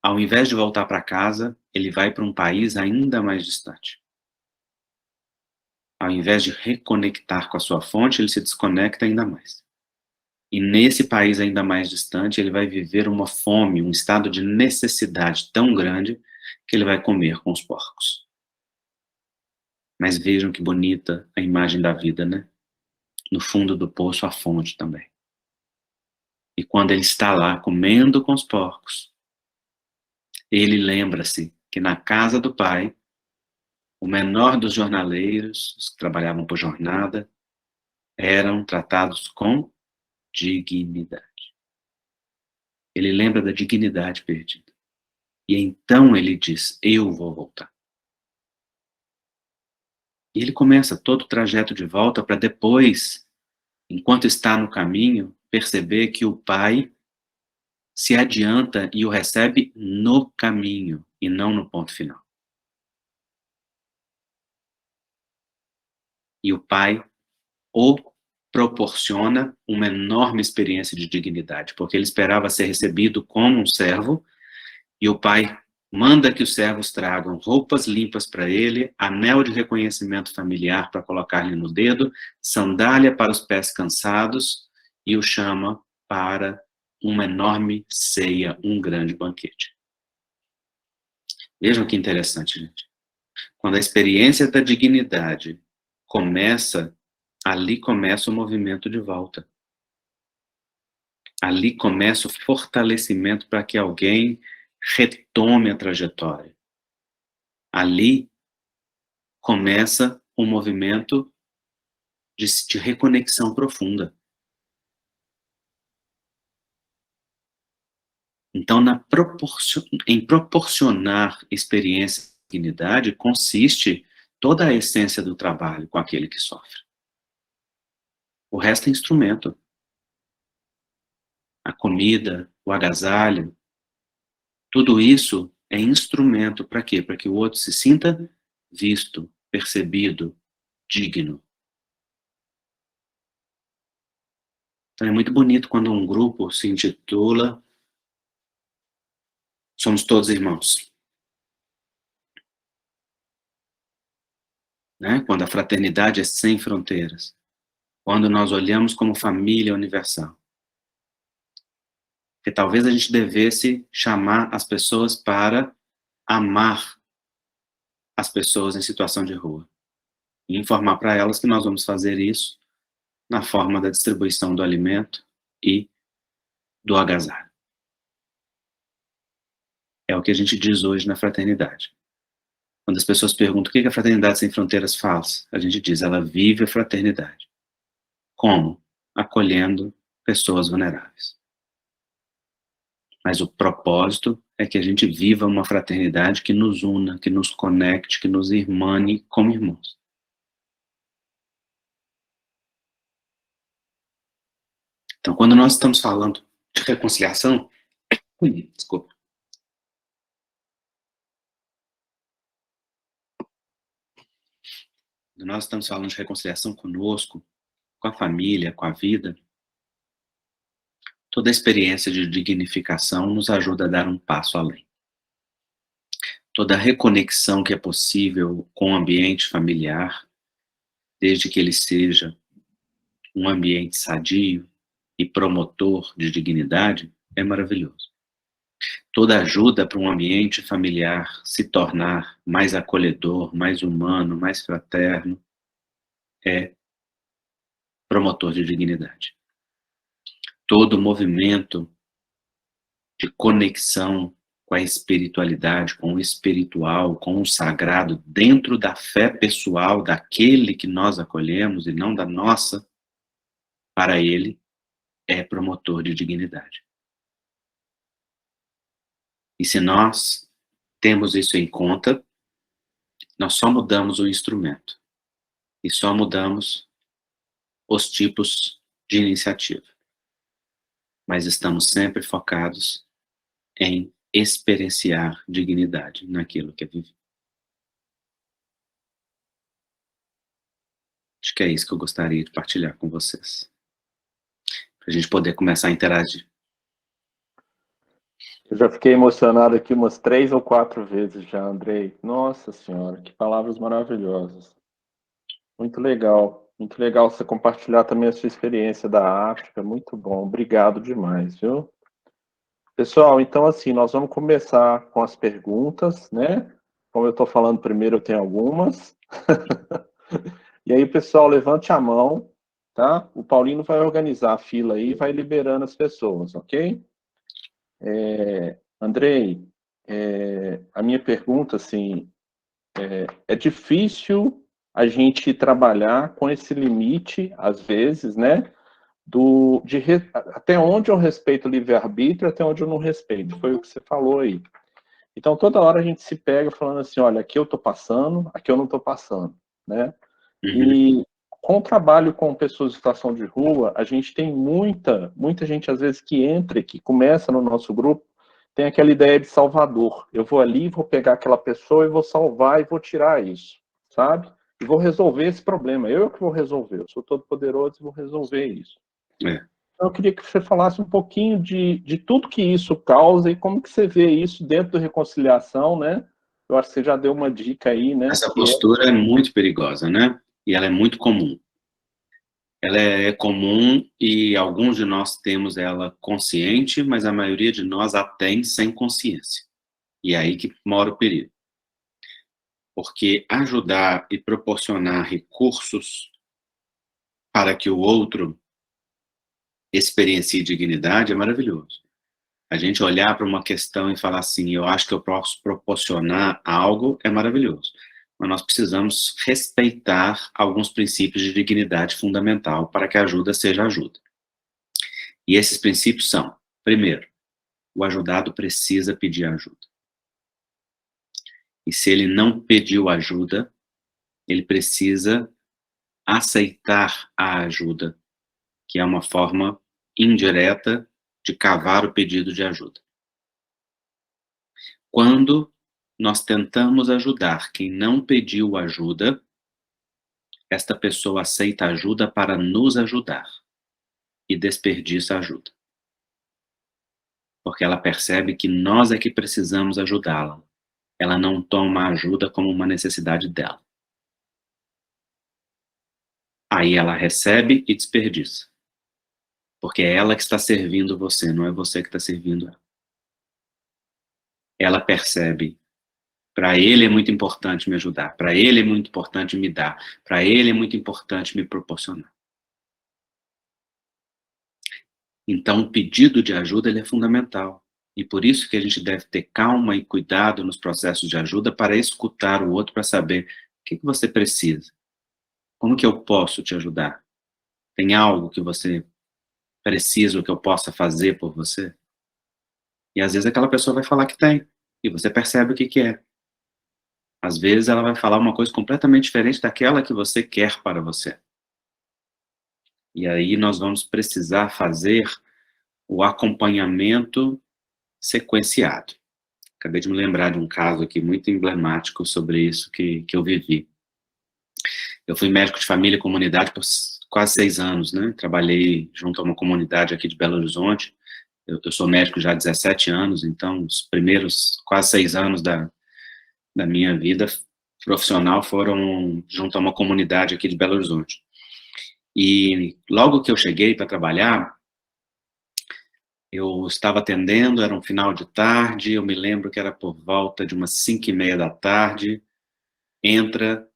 ao invés de voltar para casa, ele vai para um país ainda mais distante. Ao invés de reconectar com a sua fonte, ele se desconecta ainda mais. E nesse país ainda mais distante, ele vai viver uma fome, um estado de necessidade tão grande que ele vai comer com os porcos. Mas vejam que bonita a imagem da vida, né? No fundo do poço, a fonte também. E quando ele está lá comendo com os porcos, ele lembra-se que na casa do pai, o menor dos jornaleiros, os que trabalhavam por jornada, eram tratados com dignidade. Ele lembra da dignidade perdida. E então ele diz: eu vou voltar. E ele começa todo o trajeto de volta para depois, enquanto está no caminho, perceber que o pai se adianta e o recebe no caminho e não no ponto final. E o pai o proporciona uma enorme experiência de dignidade, porque ele esperava ser recebido como um servo, e o pai manda que os servos tragam roupas limpas para ele, anel de reconhecimento familiar para colocar-lhe no dedo, sandália para os pés cansados, e o chama para uma enorme ceia, um grande banquete. Vejam que interessante, gente. Quando a experiência da dignidade começa, ali começa o movimento de volta. Ali começa o fortalecimento para que alguém retome a trajetória. Ali começa um movimento de reconexão profunda. Então, em proporcionar experiência de dignidade, consiste toda a essência do trabalho com aquele que sofre. O resto é instrumento. A comida, o agasalho, tudo isso é instrumento para quê? Para que o outro se sinta visto, percebido, digno. Então é muito bonito quando um grupo se intitula Somos Todos Irmãos. Né? Quando a fraternidade é sem fronteiras. Quando nós olhamos como família universal. Que talvez a gente devesse chamar as pessoas para amar as pessoas em situação de rua. E informar para elas que nós vamos fazer isso na forma da distribuição do alimento e do agasalho. É o que a gente diz hoje na fraternidade. Quando as pessoas perguntam o que a Fraternidade Sem Fronteiras faz, a gente diz, ela vive a fraternidade. Como? Acolhendo pessoas vulneráveis. Mas o propósito é que a gente viva uma fraternidade que nos una, que nos conecte, que nos irmane como irmãos. Então, quando nós estamos falando de reconciliação, desculpa. Quando nós estamos falando de reconciliação conosco, com a família, com a vida, toda a experiência de dignificação nos ajuda a dar um passo além. Toda a reconexão que é possível com o ambiente familiar, desde que ele seja um ambiente sadio e promotor de dignidade, é maravilhoso. Toda ajuda para um ambiente familiar se tornar mais acolhedor, mais humano, mais fraterno, é promotor de dignidade. Todo movimento de conexão com a espiritualidade, com o espiritual, com o sagrado, dentro da fé pessoal daquele que nós acolhemos e não da nossa, para ele, é promotor de dignidade. E se nós temos isso em conta, nós só mudamos o instrumento. E só mudamos os tipos de iniciativa. Mas estamos sempre focados em experienciar dignidade naquilo que é vivido. Acho que é isso que eu gostaria de partilhar com vocês. Para a gente poder começar a interagir. Eu já fiquei emocionado aqui umas 3 ou 4 vezes já, Andrei. Nossa Senhora, que palavras maravilhosas. Muito legal você compartilhar também a sua experiência da África. Muito bom, obrigado demais, viu? Pessoal, então assim, nós vamos começar com as perguntas, né? Como eu estou falando primeiro, eu tenho algumas. E aí, pessoal, levante a mão, tá? O Paulino vai organizar a fila aí e vai liberando as pessoas, ok? Andrei, a minha pergunta, assim, é difícil a gente trabalhar com esse limite, às vezes, né? Até onde eu respeito o livre-arbítrio, até onde eu não respeito. Foi o que você falou aí. Então, toda hora a gente se pega falando assim, olha, aqui eu estou passando, aqui eu não estou passando, né? E com o trabalho com pessoas em situação de rua, a gente tem muita gente, às vezes, que entra, que começa no nosso grupo, tem aquela ideia de salvador. Eu vou ali, vou pegar aquela pessoa e vou salvar e vou tirar isso, sabe? E vou resolver esse problema. Eu que vou resolver. Eu sou todo poderoso e vou resolver isso. Então, eu queria que você falasse um pouquinho de tudo que isso causa e como que você vê isso dentro da reconciliação, né? Eu acho que você já deu uma dica aí, né? Essa postura é muito perigosa, né? E ela é muito comum. Ela é comum e alguns de nós temos ela consciente, mas a maioria de nós a tem sem consciência. E é aí que mora o perigo. Porque ajudar e proporcionar recursos para que o outro experiencie dignidade é maravilhoso. A gente olhar para uma questão e falar assim, eu acho que eu posso proporcionar algo, é maravilhoso. Mas nós precisamos respeitar alguns princípios de dignidade fundamental para que a ajuda seja ajuda. E esses princípios são, primeiro, o ajudado precisa pedir ajuda. E se ele não pediu ajuda, ele precisa aceitar a ajuda, que é uma forma indireta de cavar o pedido de ajuda. Quando nós tentamos ajudar quem não pediu ajuda, esta pessoa aceita ajuda para nos ajudar. e desperdiça a ajuda. Porque ela percebe que nós é que precisamos ajudá-la. Ela não toma a ajuda como uma necessidade dela. Aí ela recebe e desperdiça. Porque é ela que está servindo você, não é você que está servindo ela. Ela percebe, para ele é muito importante me ajudar, para ele é muito importante me dar, para ele é muito importante me proporcionar. Então, o pedido de ajuda ele é fundamental. E por isso que a gente deve ter calma e cuidado nos processos de ajuda para escutar o outro, para saber o que você precisa. Como que eu posso te ajudar? Tem algo que você precisa ou que eu possa fazer por você? E às vezes aquela pessoa vai falar que tem, e você percebe o que é. Às vezes ela vai falar uma coisa completamente diferente daquela que você quer para você. E aí nós vamos precisar fazer o acompanhamento sequenciado. Acabei de me lembrar de um caso aqui muito emblemático sobre isso que eu vivi. Eu fui médico de família e comunidade por quase 6 anos, né? Trabalhei junto a uma comunidade aqui de Belo Horizonte. Eu sou médico já há 17 anos, então os primeiros quase 6 anos da minha vida profissional foram junto a uma comunidade aqui de Belo Horizonte. E logo que eu cheguei para trabalhar, eu estava atendendo, era um final de tarde, eu me lembro que era por volta de umas 5:30 da tarde, entra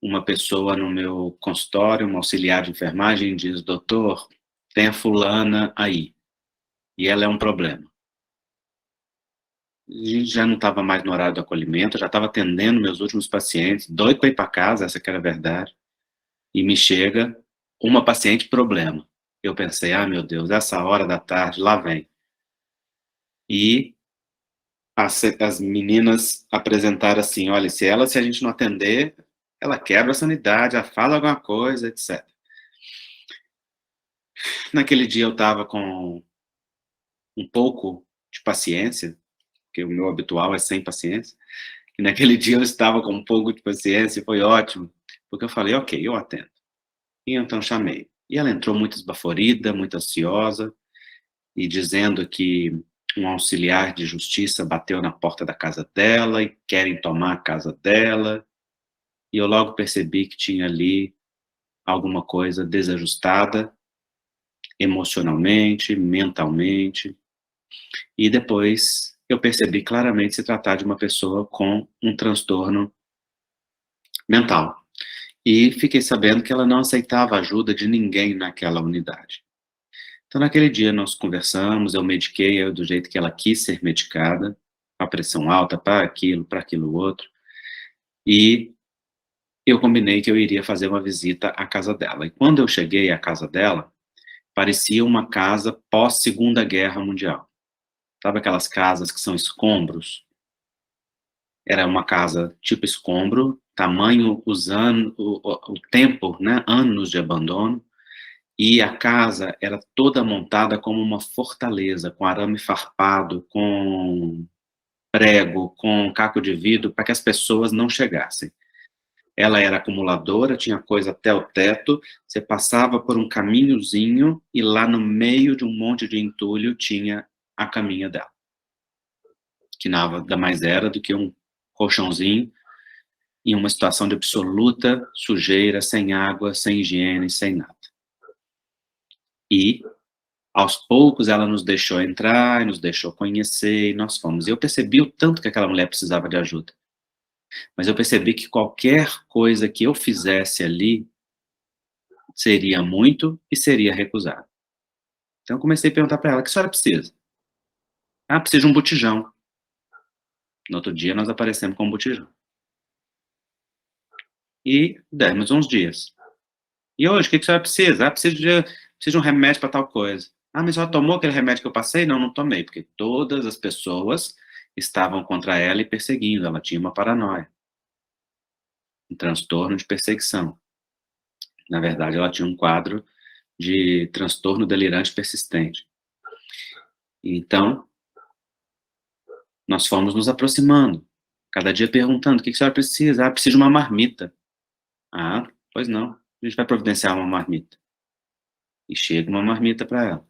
uma pessoa no meu consultório, um auxiliar de enfermagem, e diz: doutor, tem a fulana aí, e ela é um problema. A gente já não estava mais no horário do acolhimento, eu já estava atendendo meus últimos pacientes, doido para ir para casa, essa que era a verdade, e me chega uma paciente problema. Eu pensei, ah, meu Deus, essa hora da tarde, lá vem. E as meninas apresentaram assim, olha, se a gente não atender, ela quebra a sanidade, ela fala alguma coisa, etc. Naquele dia eu estava com um pouco de paciência, porque o meu habitual é sem paciência, e naquele dia eu estava com um pouco de paciência e foi ótimo, porque eu falei, ok, eu atendo. E então chamei. E ela entrou muito esbaforida, muito ansiosa, e dizendo que um auxiliar de justiça bateu na porta da casa dela e querem tomar a casa dela. E eu logo percebi que tinha ali alguma coisa desajustada, emocionalmente, mentalmente. E depois eu percebi claramente se tratar de uma pessoa com um transtorno mental. E fiquei sabendo que ela não aceitava ajuda de ninguém naquela unidade. Então, naquele dia, nós conversamos, eu mediquei ela do jeito que ela quis ser medicada, a pressão alta para aquilo outro, e eu combinei que eu iria fazer uma visita à casa dela. E quando eu cheguei à casa dela, parecia uma casa pós-Segunda Guerra Mundial. Sabe aquelas casas que são escombros? Era uma casa tipo escombro, tamanho, usando o tempo, né, anos de abandono, e a casa era toda montada como uma fortaleza, com arame farpado, com prego, com caco de vidro, para que as pessoas não chegassem. Ela era acumuladora, tinha coisa até o teto, você passava por um caminhozinho e lá no meio de um monte de entulho tinha a caminha dela, que nada mais era do que um colchãozinho em uma situação de absoluta sujeira, sem água, sem higiene, sem nada. E, aos poucos, ela nos deixou entrar, nos deixou conhecer, e nós fomos. E eu percebi o tanto que aquela mulher precisava de ajuda. Mas eu percebi que qualquer coisa que eu fizesse ali seria muito e seria recusado. Então eu comecei a perguntar para ela, o que a senhora precisa? Ah, precisa de um botijão. No outro dia nós aparecemos com um botijão. E demos uns dias. E hoje, o que a senhora precisa? Ah, preciso de um remédio para tal coisa. Ah, mas a senhora tomou aquele remédio que eu passei? Não, não tomei, porque todas as pessoas estavam contra ela e perseguindo. Ela tinha uma paranoia. Um transtorno de perseguição. Na verdade, ela tinha um quadro de transtorno delirante persistente. Então, nós fomos nos aproximando, cada dia perguntando, o que a senhora precisa? Ah, preciso de uma marmita. Ah, pois não, a gente vai providenciar uma marmita. E chega uma marmita para ela.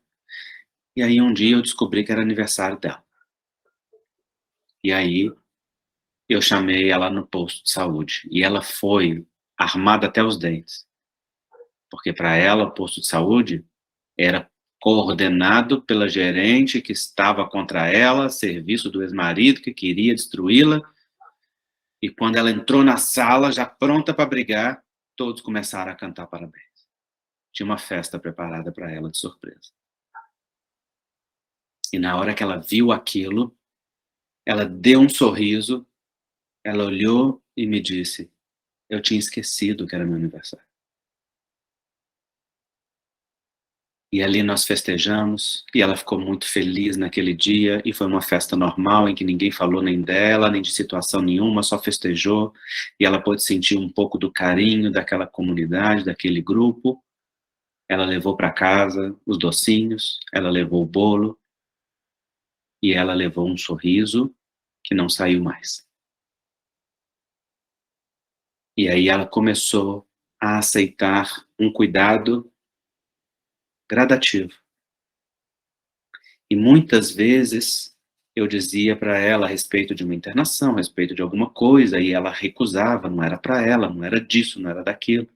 E aí um dia eu descobri que era aniversário dela. E aí eu chamei ela no posto de saúde. E ela foi armada até os dentes. Porque para ela, o posto de saúde era coordenado pela gerente que estava contra ela, serviço do ex-marido que queria destruí-la. E quando ela entrou na sala, já pronta para brigar, todos começaram a cantar parabéns. Tinha uma festa preparada para ela de surpresa. E na hora que ela viu aquilo, ela deu um sorriso, ela olhou e me disse: eu tinha esquecido que era meu aniversário. E ali nós festejamos, e ela ficou muito feliz naquele dia, e foi uma festa normal, em que ninguém falou nem dela, nem de situação nenhuma, só festejou, e ela pôde sentir um pouco do carinho daquela comunidade, daquele grupo. Ela levou para casa os docinhos, ela levou o bolo, e ela levou um sorriso que não saiu mais. E aí ela começou a aceitar um cuidado gradativo. E muitas vezes eu dizia para ela a respeito de uma internação, a respeito de alguma coisa, e ela recusava, não era para ela, não era disso, não era daquilo.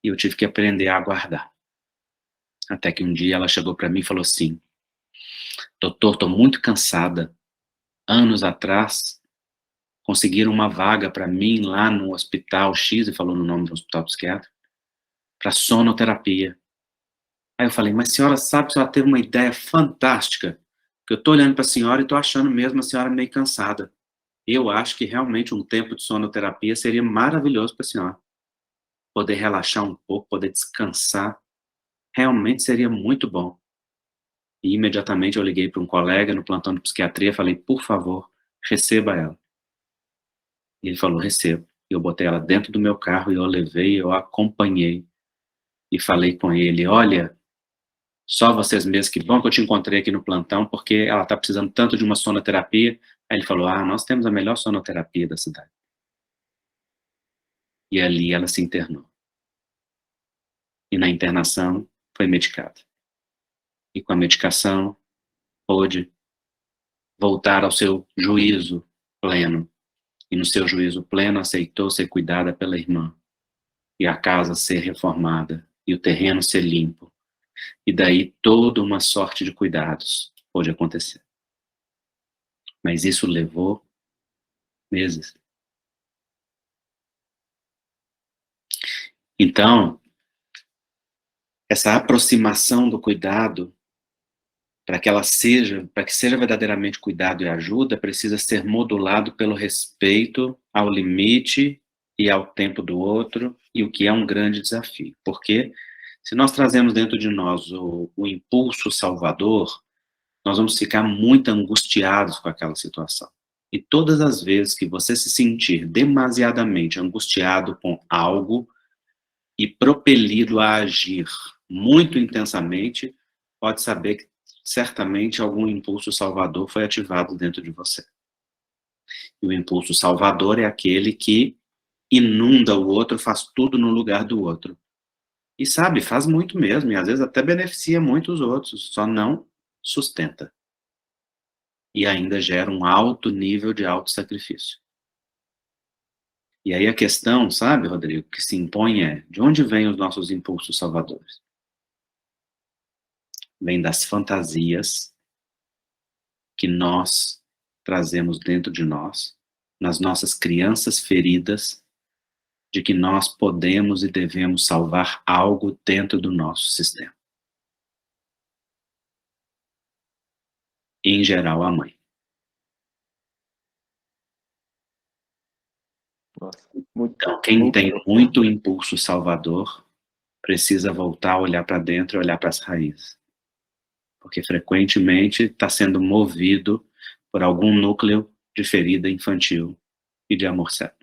E eu tive que aprender a aguardar. Até que um dia ela chegou para mim e falou assim: doutor, estou muito cansada. Anos atrás, conseguiram uma vaga para mim lá no hospital X, e falou no nome do hospital psiquiátrico, para sonoterapia. Aí eu falei: mas senhora sabe que a senhora teve uma ideia fantástica, que eu estou olhando para a senhora e estou achando mesmo a senhora meio cansada. Eu acho que realmente um tempo de sonoterapia seria maravilhoso para a senhora. Poder relaxar um pouco, poder descansar, realmente seria muito bom. E imediatamente eu liguei para um colega no plantão de psiquiatria e falei: por favor, receba ela. E ele falou: recebo. Eu botei ela dentro do meu carro e eu levei, eu a acompanhei. E falei com ele: olha, só vocês mesmos, que bom que eu te encontrei aqui no plantão, porque ela está precisando tanto de uma sonoterapia. Aí ele falou: ah, nós temos a melhor sonoterapia da cidade. E ali ela se internou. E na internação foi medicada. E com a medicação pôde voltar ao seu juízo pleno. E no seu juízo pleno aceitou ser cuidada pela irmã. E a casa ser reformada. E o terreno ser limpo. E daí toda uma sorte de cuidados pôde acontecer. Mas isso levou meses. Então, essa aproximação do cuidado, para que seja verdadeiramente cuidado e ajuda, precisa ser modulado pelo respeito ao limite e ao tempo do outro, e o que é um grande desafio. Porque se nós trazemos dentro de nós o impulso salvador, nós vamos ficar muito angustiados com aquela situação. E todas as vezes que você se sentir demasiadamente angustiado com algo e propelido a agir muito intensamente, pode saber que certamente algum impulso salvador foi ativado dentro de você. E o impulso salvador é aquele que inunda o outro, faz tudo no lugar do outro. E sabe, faz muito mesmo, e às vezes até beneficia muito os outros, só não sustenta. E ainda gera um alto nível de autossacrifício. E aí a questão, sabe, Rodrigo, que se impõe é: de onde vêm os nossos impulsos salvadores? Vem das fantasias que nós trazemos dentro de nós, nas nossas crianças feridas, de que nós podemos e devemos salvar algo dentro do nosso sistema. Em geral, a mãe. Nossa, Então, quem tem muito impulso salvador precisa voltar a olhar para dentro e olhar para as raízes. Porque frequentemente está sendo movido por algum núcleo de ferida infantil e de amor cego.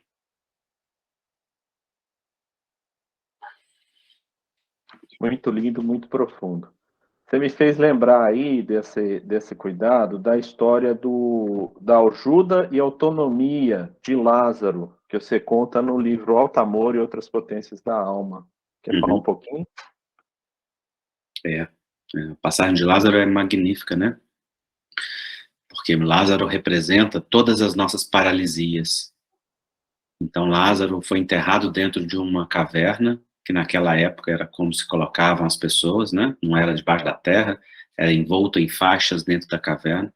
Muito lindo, muito profundo. Você me fez lembrar aí desse cuidado da história da ajuda e autonomia de Lázaro, que você conta no livro Alto Amor e Outras Potências da Alma. Quer falar um pouquinho? A passagem de Lázaro é magnífica, né? Porque Lázaro representa todas as nossas paralisias. Então, Lázaro foi enterrado dentro de uma caverna, que naquela época era como se colocavam as pessoas, né? Não era debaixo da terra, era envolto em faixas dentro da caverna.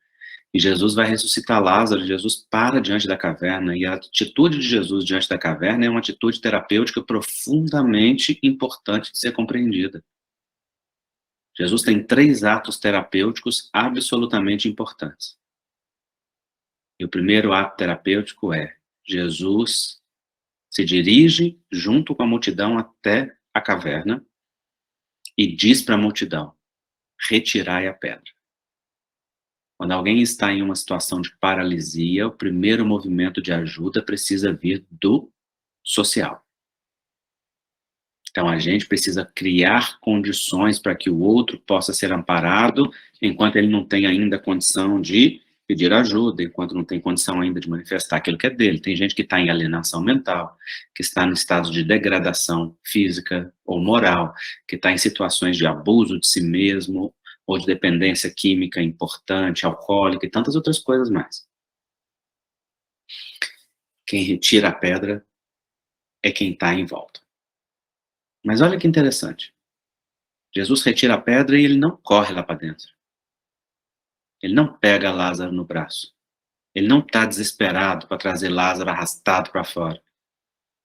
E Jesus vai ressuscitar Lázaro, Jesus para diante da caverna, e a atitude de Jesus diante da caverna é uma atitude terapêutica profundamente importante de ser compreendida. Jesus tem 3 atos terapêuticos absolutamente importantes. E o primeiro ato terapêutico é: Jesus se dirige junto com a multidão até a caverna e diz para a multidão: retirai a pedra. Quando alguém está em uma situação de paralisia, o primeiro movimento de ajuda precisa vir do social. Então, a gente precisa criar condições para que o outro possa ser amparado, enquanto ele não tem ainda condição de pedir ajuda, enquanto não tem condição ainda de manifestar aquilo que é dele. Tem gente que está em alienação mental, que está em estado de degradação física ou moral, que está em situações de abuso de si mesmo, ou de dependência química importante, alcoólica e tantas outras coisas mais. Quem retira a pedra é quem está em volta. Mas olha que interessante. Jesus retira a pedra e ele não corre lá para dentro. Ele não pega Lázaro no braço. Ele não está desesperado para trazer Lázaro arrastado para fora.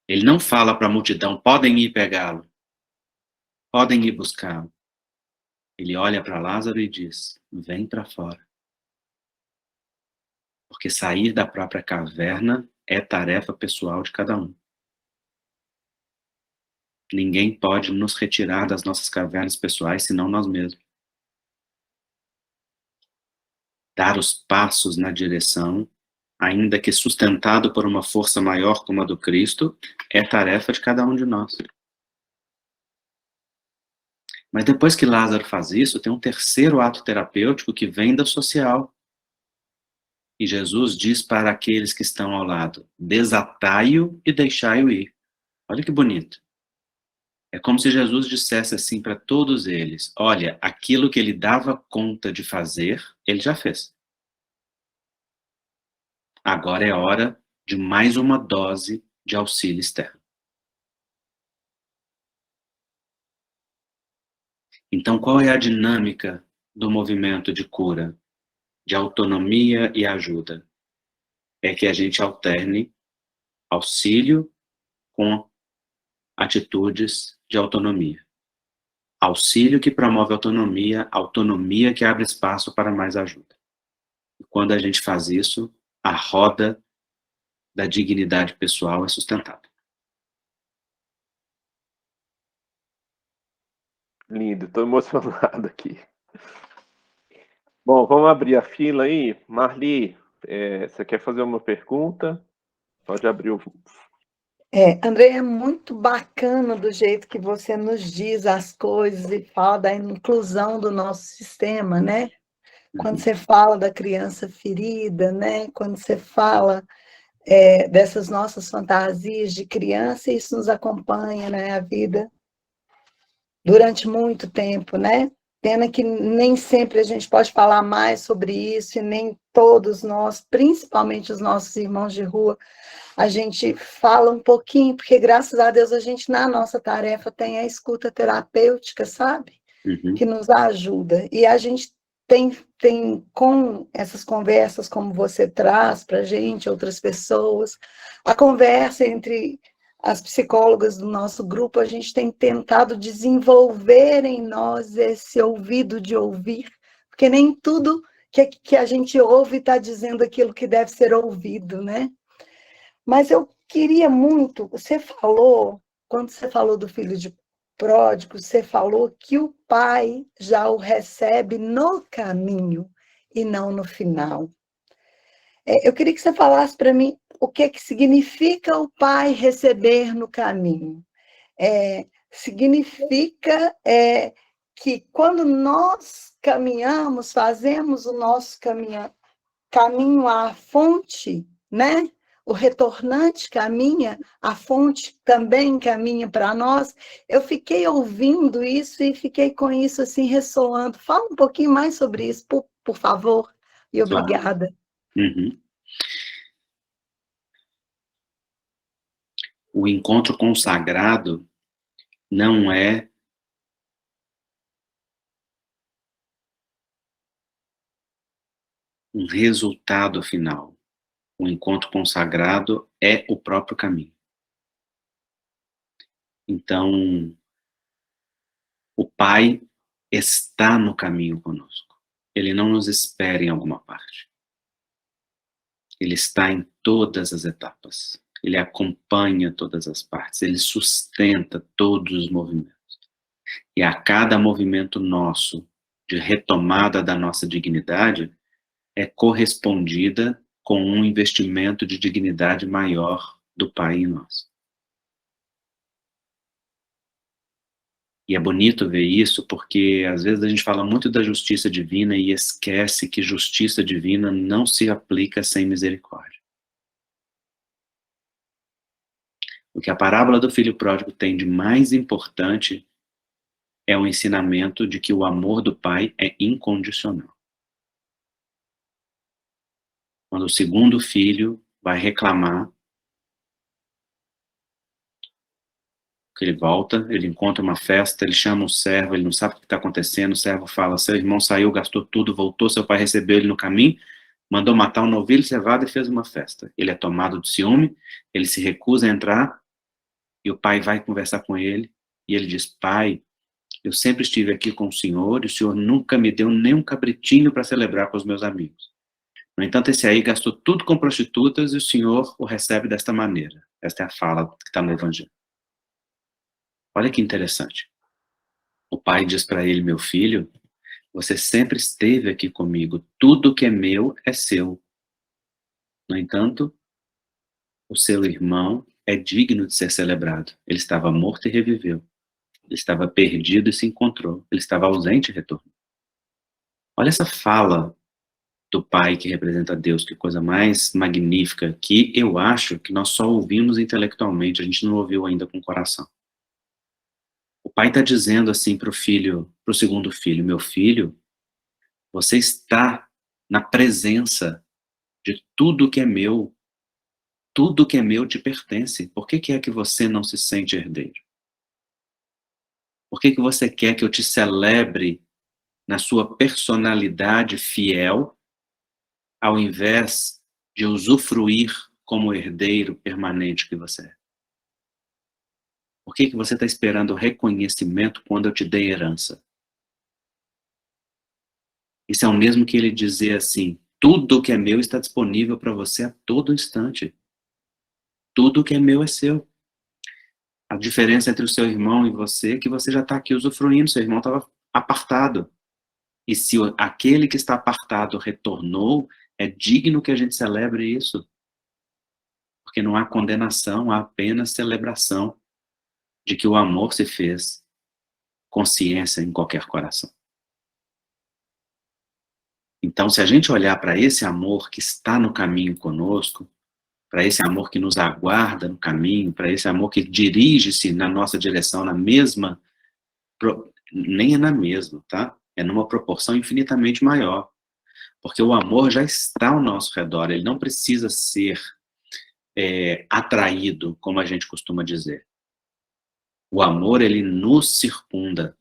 Ele não fala para a multidão: podem ir pegá-lo. Podem ir buscá-lo. Ele olha para Lázaro e diz: vem para fora. Porque sair da própria caverna é tarefa pessoal de cada um. Ninguém pode nos retirar das nossas cavernas pessoais, senão nós mesmos. Dar os passos na direção, ainda que sustentado por uma força maior como a do Cristo, é tarefa de cada um de nós. Mas depois que Lázaro faz isso, tem um terceiro ato terapêutico que vem do social. E Jesus diz para aqueles que estão ao lado: desatai-o e deixai-o ir. Olha que bonito. É como se Jesus dissesse assim para todos eles: olha, aquilo que ele dava conta de fazer, ele já fez. Agora é hora de mais uma dose de auxílio externo. Então, qual é a dinâmica do movimento de cura, de autonomia e ajuda? É que a gente alterne auxílio com atitudes de autonomia. Auxílio que promove autonomia, autonomia que abre espaço para mais ajuda. E quando a gente faz isso, a roda da dignidade pessoal é sustentada. Lindo, estou emocionado aqui. Bom, vamos abrir a fila aí. Marli, você quer fazer uma pergunta? Pode abrir o... André, é muito bacana do jeito que você nos diz as coisas e fala da inclusão do nosso sistema, né? Quando você fala da criança ferida, né? Quando você fala dessas nossas fantasias de criança, isso nos acompanha, né? A vida durante muito tempo, né? Pena que nem sempre a gente pode falar mais sobre isso e nem todos nós, principalmente os nossos irmãos de rua, a gente fala um pouquinho, porque graças a Deus a gente, na nossa tarefa, tem a escuta terapêutica, sabe? Que nos ajuda. E a gente tem com essas conversas, como você traz para a gente, outras pessoas, a conversa entre as psicólogas do nosso grupo, a gente tem tentado desenvolver em nós esse ouvido de ouvir, porque nem tudo que a gente ouve está dizendo aquilo que deve ser ouvido, né? Mas eu queria muito, você falou, quando você falou do filho de pródigo, você falou que o pai já o recebe no caminho e não no final. Eu queria que você falasse para mim o que significa o pai receber no caminho. Significa que quando nós caminhamos, fazemos o nosso caminho à fonte, né? o retornante caminha, a fonte também caminha para nós. Eu fiquei ouvindo isso e fiquei com isso assim ressoando. Fala um pouquinho mais sobre isso, por favor, e obrigada. Uhum. O encontro com o sagrado não é um resultado final. O encontro com o sagrado é o próprio caminho. Então, o Pai está no caminho conosco. Ele não nos espera em alguma parte. Ele está em todas as etapas. Ele acompanha todas as partes. Ele sustenta todos os movimentos. E a cada movimento nosso de retomada da nossa dignidade é correspondida com um investimento de dignidade maior do Pai em nós. E é bonito ver isso, porque às vezes a gente fala muito da justiça divina e esquece que justiça divina não se aplica sem misericórdia. O que a parábola do filho pródigo tem de mais importante é o ensinamento de que o amor do Pai é incondicional. Quando o segundo filho vai reclamar, que ele volta, ele encontra uma festa, ele chama o servo, ele não sabe o que está acontecendo, o servo fala, seu irmão saiu, gastou tudo, voltou, seu pai recebeu ele no caminho, mandou matar um novilho cevado e fez uma festa. Ele é tomado de ciúme, ele se recusa a entrar, e o pai vai conversar com ele, e ele diz, pai, eu sempre estive aqui com o senhor, e o senhor nunca me deu nem um cabritinho para celebrar com os meus amigos. No entanto, esse aí gastou tudo com prostitutas, e o senhor o recebe desta maneira. Esta é a fala que está no Evangelho. Olha que interessante. O pai diz para ele, meu filho, você sempre esteve aqui comigo, tudo que é meu é seu. No entanto, o seu irmão é digno de ser celebrado. Ele estava morto e reviveu. Ele estava perdido e se encontrou. Ele estava ausente e retornou. Olha essa fala do pai que representa Deus, que coisa mais magnífica, que eu acho que nós só ouvimos intelectualmente, a gente não ouviu ainda com o coração. O pai está dizendo assim para o segundo filho, meu filho, você está na presença de tudo que é meu te pertence. Por que é que você não se sente herdeiro? Por que você quer que eu te celebre na sua personalidade fiel, ao invés de usufruir como herdeiro permanente que você é? Por que você está esperando reconhecimento quando eu te dei herança? Isso é o mesmo que ele dizer assim, tudo que é meu está disponível para você a todo instante. Tudo que é meu é seu. A diferença entre o seu irmão e você é que você já está aqui usufruindo, seu irmão estava apartado. E se aquele que está apartado retornou, é digno que a gente celebre isso. Porque não há condenação, há apenas celebração de que o amor se fez consciência em qualquer coração. Então, se a gente olhar para esse amor que está no caminho conosco, para esse amor que nos aguarda no caminho, para esse amor que dirige-se na nossa direção na mesma, nem é na mesma, tá? É numa proporção infinitamente maior. Porque o amor já está ao nosso redor, ele não precisa ser atraído, como a gente costuma dizer. O amor, ele nos circunda.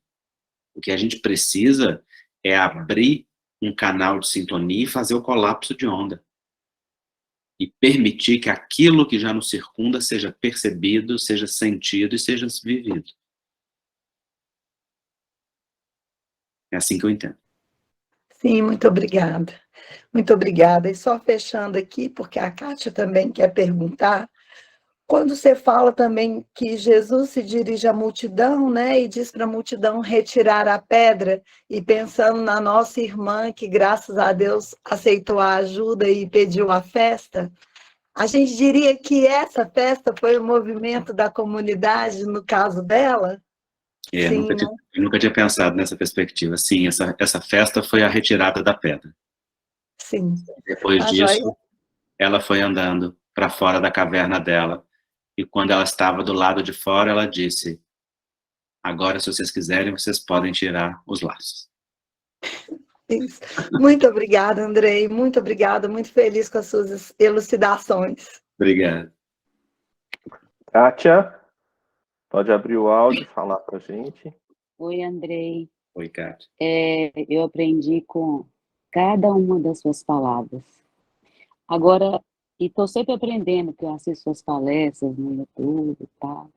O que a gente precisa é abrir um canal de sintonia e fazer o colapso de onda. E permitir que aquilo que já nos circunda seja percebido, seja sentido e seja vivido. É assim que eu entendo. Sim, muito obrigada. Muito obrigada. E só fechando aqui, porque a Kátia também quer perguntar, quando você fala também que Jesus se dirige à multidão, né, e diz para a multidão retirar a pedra, e pensando na nossa irmã, que graças a Deus aceitou a ajuda e pediu a festa, a gente diria que essa festa foi o movimento da comunidade, no caso dela? Sim, eu nunca tinha pensado nessa perspectiva. Sim, essa festa foi a retirada da pedra. Sim. Depois disso, ela foi andando para fora da caverna dela. E quando ela estava do lado de fora, ela disse: agora, se vocês quiserem, vocês podem tirar os laços. Isso. Muito obrigada, Andrei. Muito obrigada. Muito feliz com as suas elucidações. Obrigado. Kátia, pode abrir o áudio e falar para a gente. Oi, Andrei. Oi, Kátia. Eu aprendi com cada uma das suas palavras. Agora, e estou sempre aprendendo, que eu assisto suas palestras no YouTube e tal.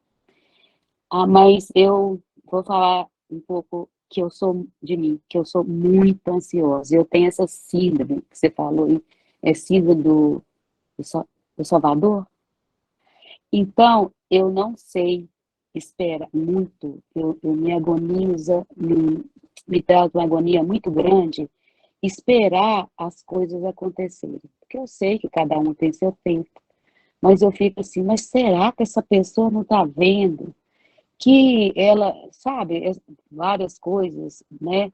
Mas eu vou falar um pouco que eu sou de mim, que eu sou muito ansiosa. Eu tenho essa síndrome que você falou, é síndrome do Salvador. Então, eu não sei esperar muito, eu me agoniza, me traz uma agonia muito grande esperar as coisas acontecerem. Porque eu sei que cada um tem seu tempo, mas eu fico assim, mas será que essa pessoa não está vendo que ela, sabe, várias coisas, né,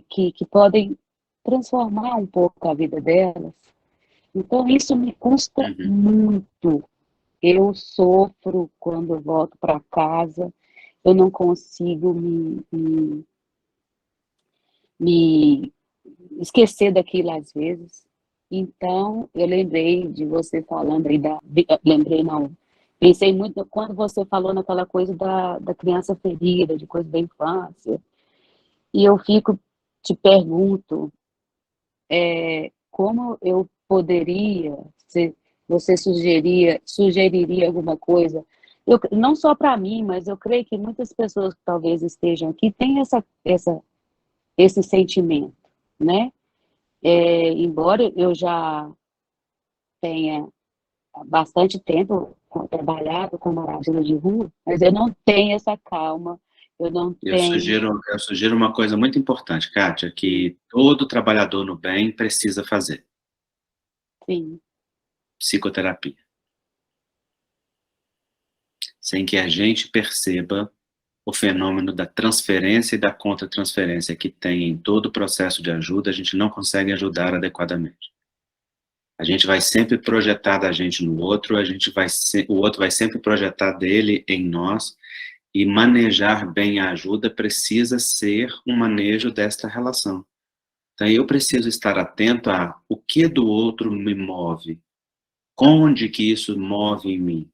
que podem transformar um pouco a vida delas? Então, isso me custa muito. Eu sofro quando eu volto para casa, eu não consigo me esquecer daquilo às vezes. Então, eu lembrei de você falando aí lembrei não, pensei muito quando você falou naquela coisa da criança ferida, de coisa da infância, e eu te pergunto, como eu poderia, se você sugeriria alguma coisa, não só para mim, mas eu creio que muitas pessoas que talvez estejam aqui têm esse sentimento, né? Embora eu já tenha há bastante tempo trabalhado com moradores de rua, mas eu não tenho essa calma, eu não tenho... Eu sugiro uma coisa muito importante, Kátia, que todo trabalhador no bem precisa fazer. Sim. Psicoterapia. Sem que a gente perceba o fenômeno da transferência e da contra-transferência que tem em todo o processo de ajuda, a gente não consegue ajudar adequadamente. A gente vai sempre projetar da gente no outro, o outro vai sempre projetar dele em nós, e manejar bem a ajuda precisa ser um manejo desta relação. Então, eu preciso estar atento a o que do outro me move, onde que isso move em mim,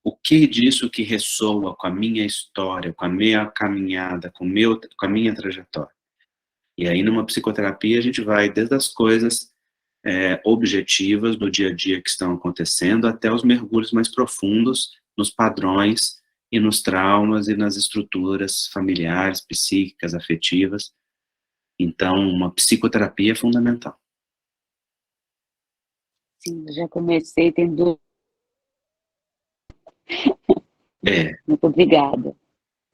o que disso que ressoa com a minha história, com a minha caminhada, com a minha trajetória. E aí, numa psicoterapia, a gente vai desde as coisas objetivas do dia a dia que estão acontecendo, até os mergulhos mais profundos nos padrões e nos traumas e nas estruturas familiares, psíquicas, afetivas. Então, uma psicoterapia é fundamental. Sim, eu já comecei, tem duas. Muito obrigada.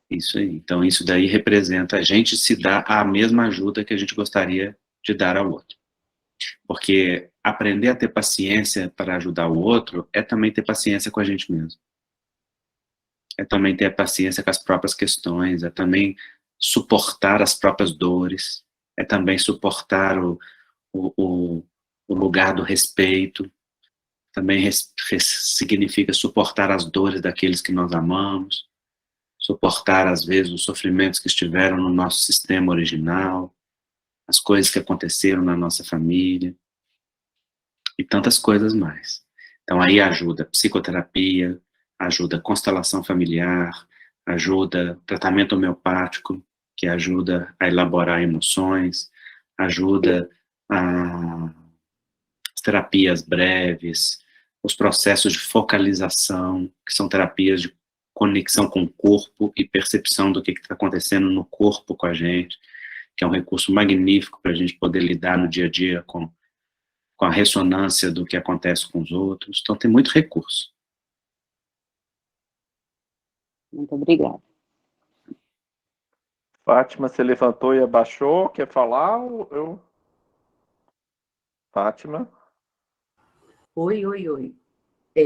Isso aí. Então, isso daí representa a gente se dar a mesma ajuda que a gente gostaria de dar ao outro. Porque aprender a ter paciência para ajudar o outro é também ter paciência com a gente mesmo. É também ter paciência com as próprias questões, é também suportar as próprias dores, é também suportar o lugar do respeito, também significa suportar as dores daqueles que nós amamos, suportar, às vezes, os sofrimentos que estiveram no nosso sistema original, as coisas que aconteceram na nossa família, e tantas coisas mais. Então, aí ajuda psicoterapia, ajuda constelação familiar, ajuda tratamento homeopático, que ajuda a elaborar emoções, ajuda as terapias breves, os processos de focalização, que são terapias de conexão com o corpo e percepção do que está acontecendo no corpo com a gente, que é um recurso magnífico para a gente poder lidar no dia a dia com a ressonância do que acontece com os outros. Então, tem muito recurso. Muito obrigada. Fátima, você levantou e abaixou, quer falar ou eu? Fátima? Oi.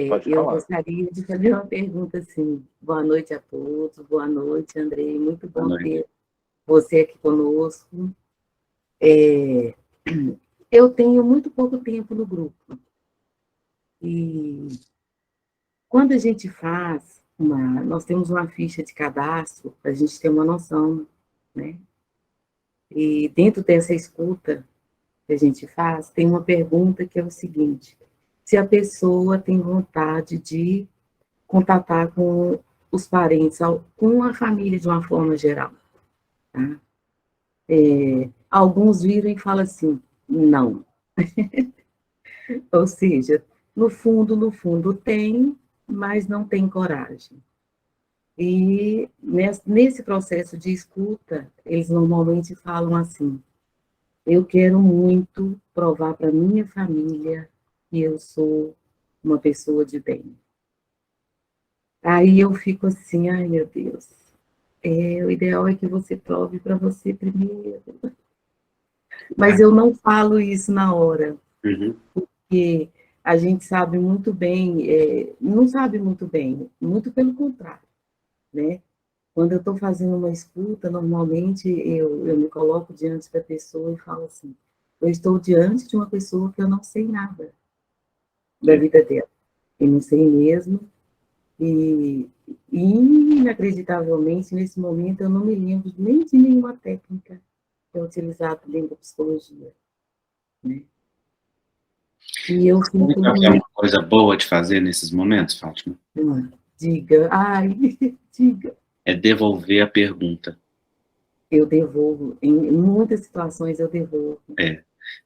Pode Eu falar. gostaria de fazer uma pergunta assim. Boa noite a todos, boa noite, Andrei. Muito bom ter você aqui conosco. Eu tenho muito pouco tempo no grupo. E quando a gente faz nós temos uma ficha de cadastro para a gente ter uma noção, né? E dentro dessa escuta que a gente faz, tem uma pergunta que é o seguinte: se a pessoa tem vontade de contatar com os parentes, com a família de uma forma geral, tá? Alguns viram e falam assim, não. Ou seja, no fundo tem, mas não tem coragem. E nesse processo de escuta, eles normalmente falam assim: eu quero muito provar para minha família que eu sou uma pessoa de bem. Aí eu fico assim, ai meu Deus, o ideal é que você prove para você primeiro. Mas eu não falo isso na hora, Uhum. porque a gente sabe muito bem, não sabe muito bem, muito pelo contrário, né? Quando eu estou fazendo uma escuta, normalmente eu me coloco diante da pessoa e falo assim: eu estou diante de uma pessoa que eu não sei nada da vida dela, eu não sei mesmo, e inacreditavelmente, nesse momento, eu não me lembro nem de nenhuma técnica que é utilizada dentro da psicologia, né? E eu Sabe fico qual que é muito... uma coisa boa de fazer nesses momentos, Fátima? Diga, ai, diga. É devolver a pergunta. Eu devolvo, em muitas situações eu devolvo.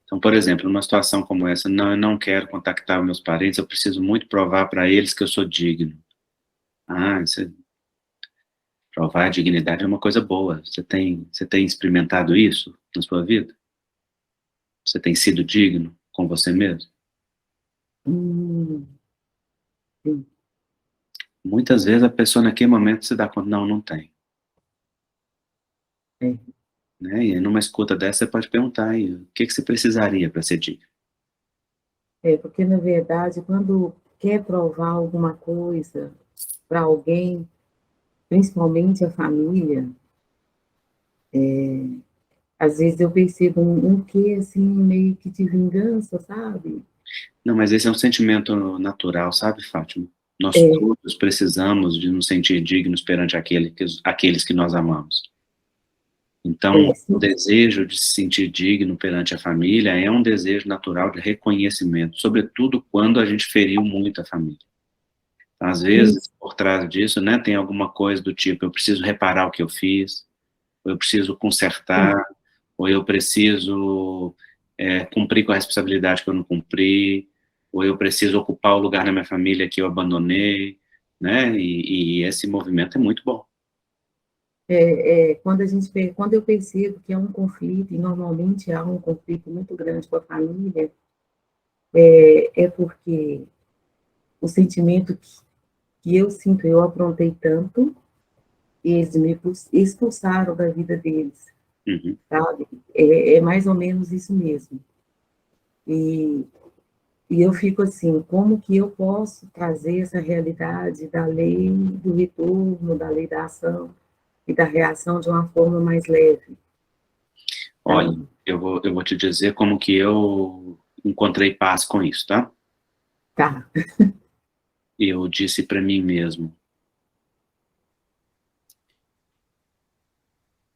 Então, por exemplo, numa situação como essa, não, eu não quero contactar meus parentes, eu preciso muito provar para eles que eu sou digno. Provar a dignidade é uma coisa boa. Você tem experimentado isso na sua vida? Você tem sido digno com você mesmo? Sim. Muitas vezes a pessoa naquele momento se dá conta, não tem. É. Né? E aí, numa escuta dessa, você pode perguntar aí, o que você precisaria para ser digno? Porque, na verdade, quando quer provar alguma coisa para alguém, principalmente a família, às vezes eu percebo um quê, assim, meio que de vingança, sabe? Não, mas esse é um sentimento natural, sabe, Fátima? Nós É, todos precisamos de nos sentir dignos perante aqueles que nós amamos. Então, o sim, desejo de se sentir digno perante a família é um desejo natural de reconhecimento, sobretudo quando a gente feriu muito a família. Então, às vezes, isso, por trás disso, né, tem alguma coisa do tipo, eu preciso reparar o que eu fiz, ou eu preciso consertar, ou eu preciso cumprir com a responsabilidade que eu não cumpri, ou eu preciso ocupar o lugar na minha família que eu abandonei, né, e esse movimento é muito bom. quando eu percebo que é um conflito, e normalmente há um conflito muito grande com a família, porque o sentimento que eu sinto, eu aprontei tanto, e eles me expulsaram da vida deles, Uhum. sabe? É mais ou menos isso mesmo. E eu fico assim, como que eu posso trazer essa realidade da lei do retorno, da lei da ação e da reação de uma forma mais leve? Olha, Sabe? eu vou te dizer como que eu encontrei paz com isso, tá? Tá, Eu disse para mim mesmo,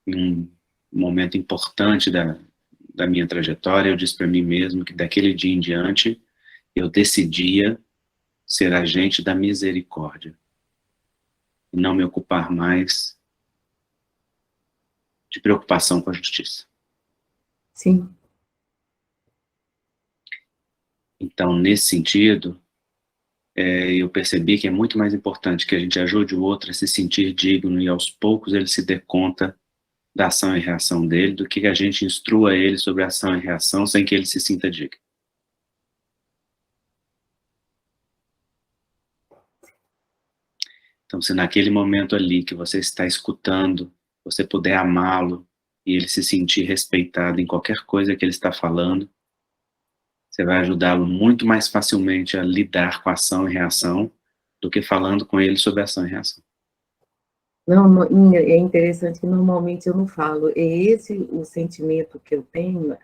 em um momento importante da minha trajetória, eu disse para mim mesmo que daquele dia em diante eu decidia ser agente da misericórdia e não me ocupar mais de preocupação com a justiça. sim, Então, nesse sentido, eu percebi que é muito mais importante que a gente ajude o outro a se sentir digno e aos poucos ele se dê conta da ação e reação dele, do que a gente instrua ele sobre a ação e reação sem que ele se sinta digno. Então, se naquele momento ali que você está escutando, você puder amá-lo e ele se sentir respeitado em qualquer coisa que ele está falando, você vai ajudá-lo muito mais facilmente a lidar com a ação e reação do que falando com ele sobre ação e reação. não, é interessante que normalmente eu não falo, é esse o sentimento que eu tenho,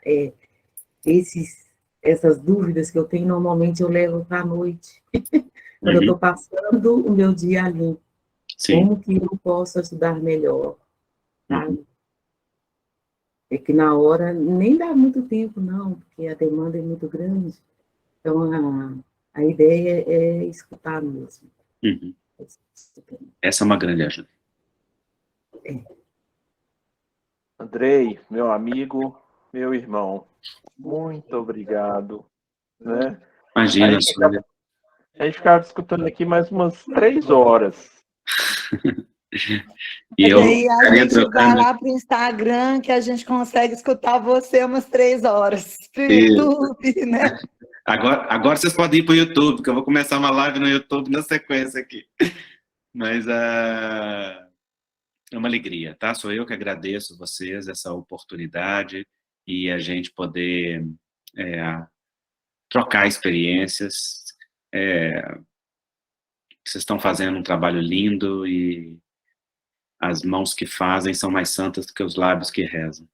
esses essas dúvidas que eu tenho, normalmente eu levo para a noite, quando eu estou passando o meu dia ali. Sim. Como que eu posso ajudar melhor, sabe? É que na hora nem dá muito tempo, não, porque a demanda é muito grande. Então, a ideia é escutar mesmo. Uhum. Essa é uma grande ajuda. Andrei, meu amigo, meu irmão, muito obrigado, né? Imagina, A gente ficava escutando aqui mais umas 3 horas. e Mas eu aí a ficaria gente vai trocando. lá para o Instagram, que a gente consegue escutar você umas 3 horas. Para o Isso. YouTube, né? Agora vocês podem ir para o YouTube, que eu vou começar uma live no YouTube na sequência aqui. Mas é uma alegria, tá? Sou eu que agradeço vocês essa oportunidade e a gente poder trocar experiências. Vocês estão fazendo um trabalho lindo e as mãos que fazem são mais santas do que os lábios que rezam.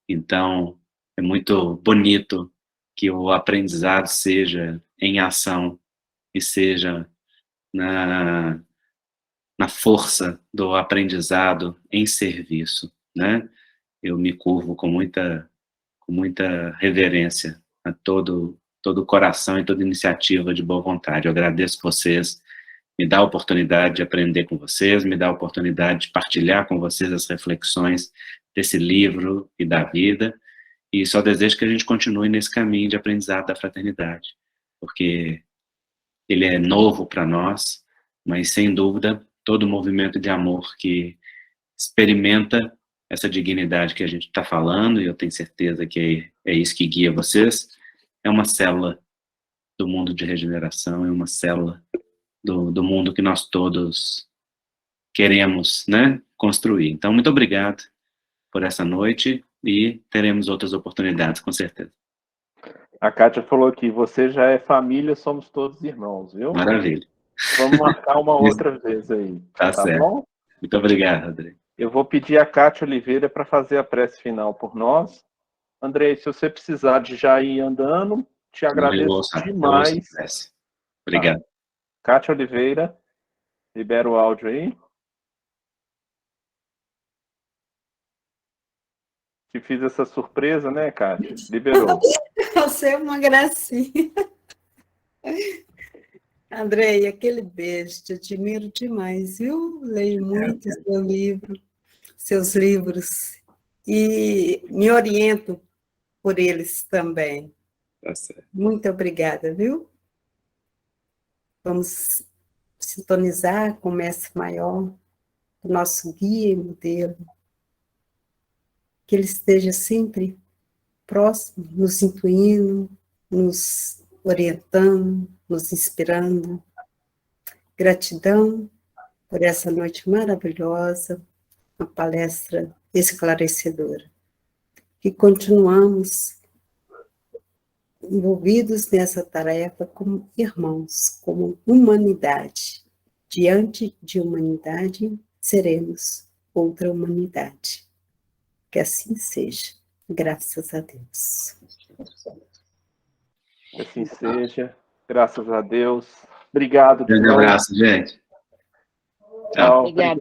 Então, é muito bonito que o aprendizado seja em ação e seja na força do aprendizado em serviço, né? Eu me curvo com muita reverência a todo o coração e toda iniciativa de boa vontade. Eu agradeço vocês, me dá a oportunidade de aprender com vocês, me dá a oportunidade de partilhar com vocês as reflexões desse livro e da vida, e só desejo que a gente continue nesse caminho de aprendizado da fraternidade, porque ele é novo para nós, mas sem dúvida, todo movimento de amor que experimenta essa dignidade que a gente está falando, e eu tenho certeza que é isso que guia vocês, é uma célula do mundo de regeneração, é uma célula do mundo que nós todos queremos, né, construir. Então, muito obrigado por essa noite e teremos outras oportunidades, com certeza. A Kátia falou aqui, você já é família, somos todos irmãos, viu? Maravilha. Vamos marcar uma outra vez aí, Tá tá certo. bom? Muito obrigado, André. Eu vou pedir a Kátia Oliveira para fazer a prece final por nós. Andrei, se você precisar de já ir andando, te agradeço demais. Obrigado. Tá. Kátia Oliveira, libera o áudio aí. Te fiz essa surpresa, né, Kátia? Liberou. Você é uma gracinha. Andrei, aquele beijo, te admiro demais, viu? Leio muito seus livros, e me oriento por eles também. Tá certo. Muito obrigada, viu? Vamos sintonizar com o Mestre Maior, o nosso guia e modelo, que ele esteja sempre próximo, nos intuindo, nos orientando, nos inspirando. Gratidão por essa noite maravilhosa, uma palestra esclarecedora. E continuamos envolvidos nessa tarefa como irmãos, como humanidade. Diante de humanidade, seremos outra humanidade. Que assim seja, graças a Deus. Que assim seja, graças a Deus. Obrigado. Grande abraço, gente. Tchau. Obrigada.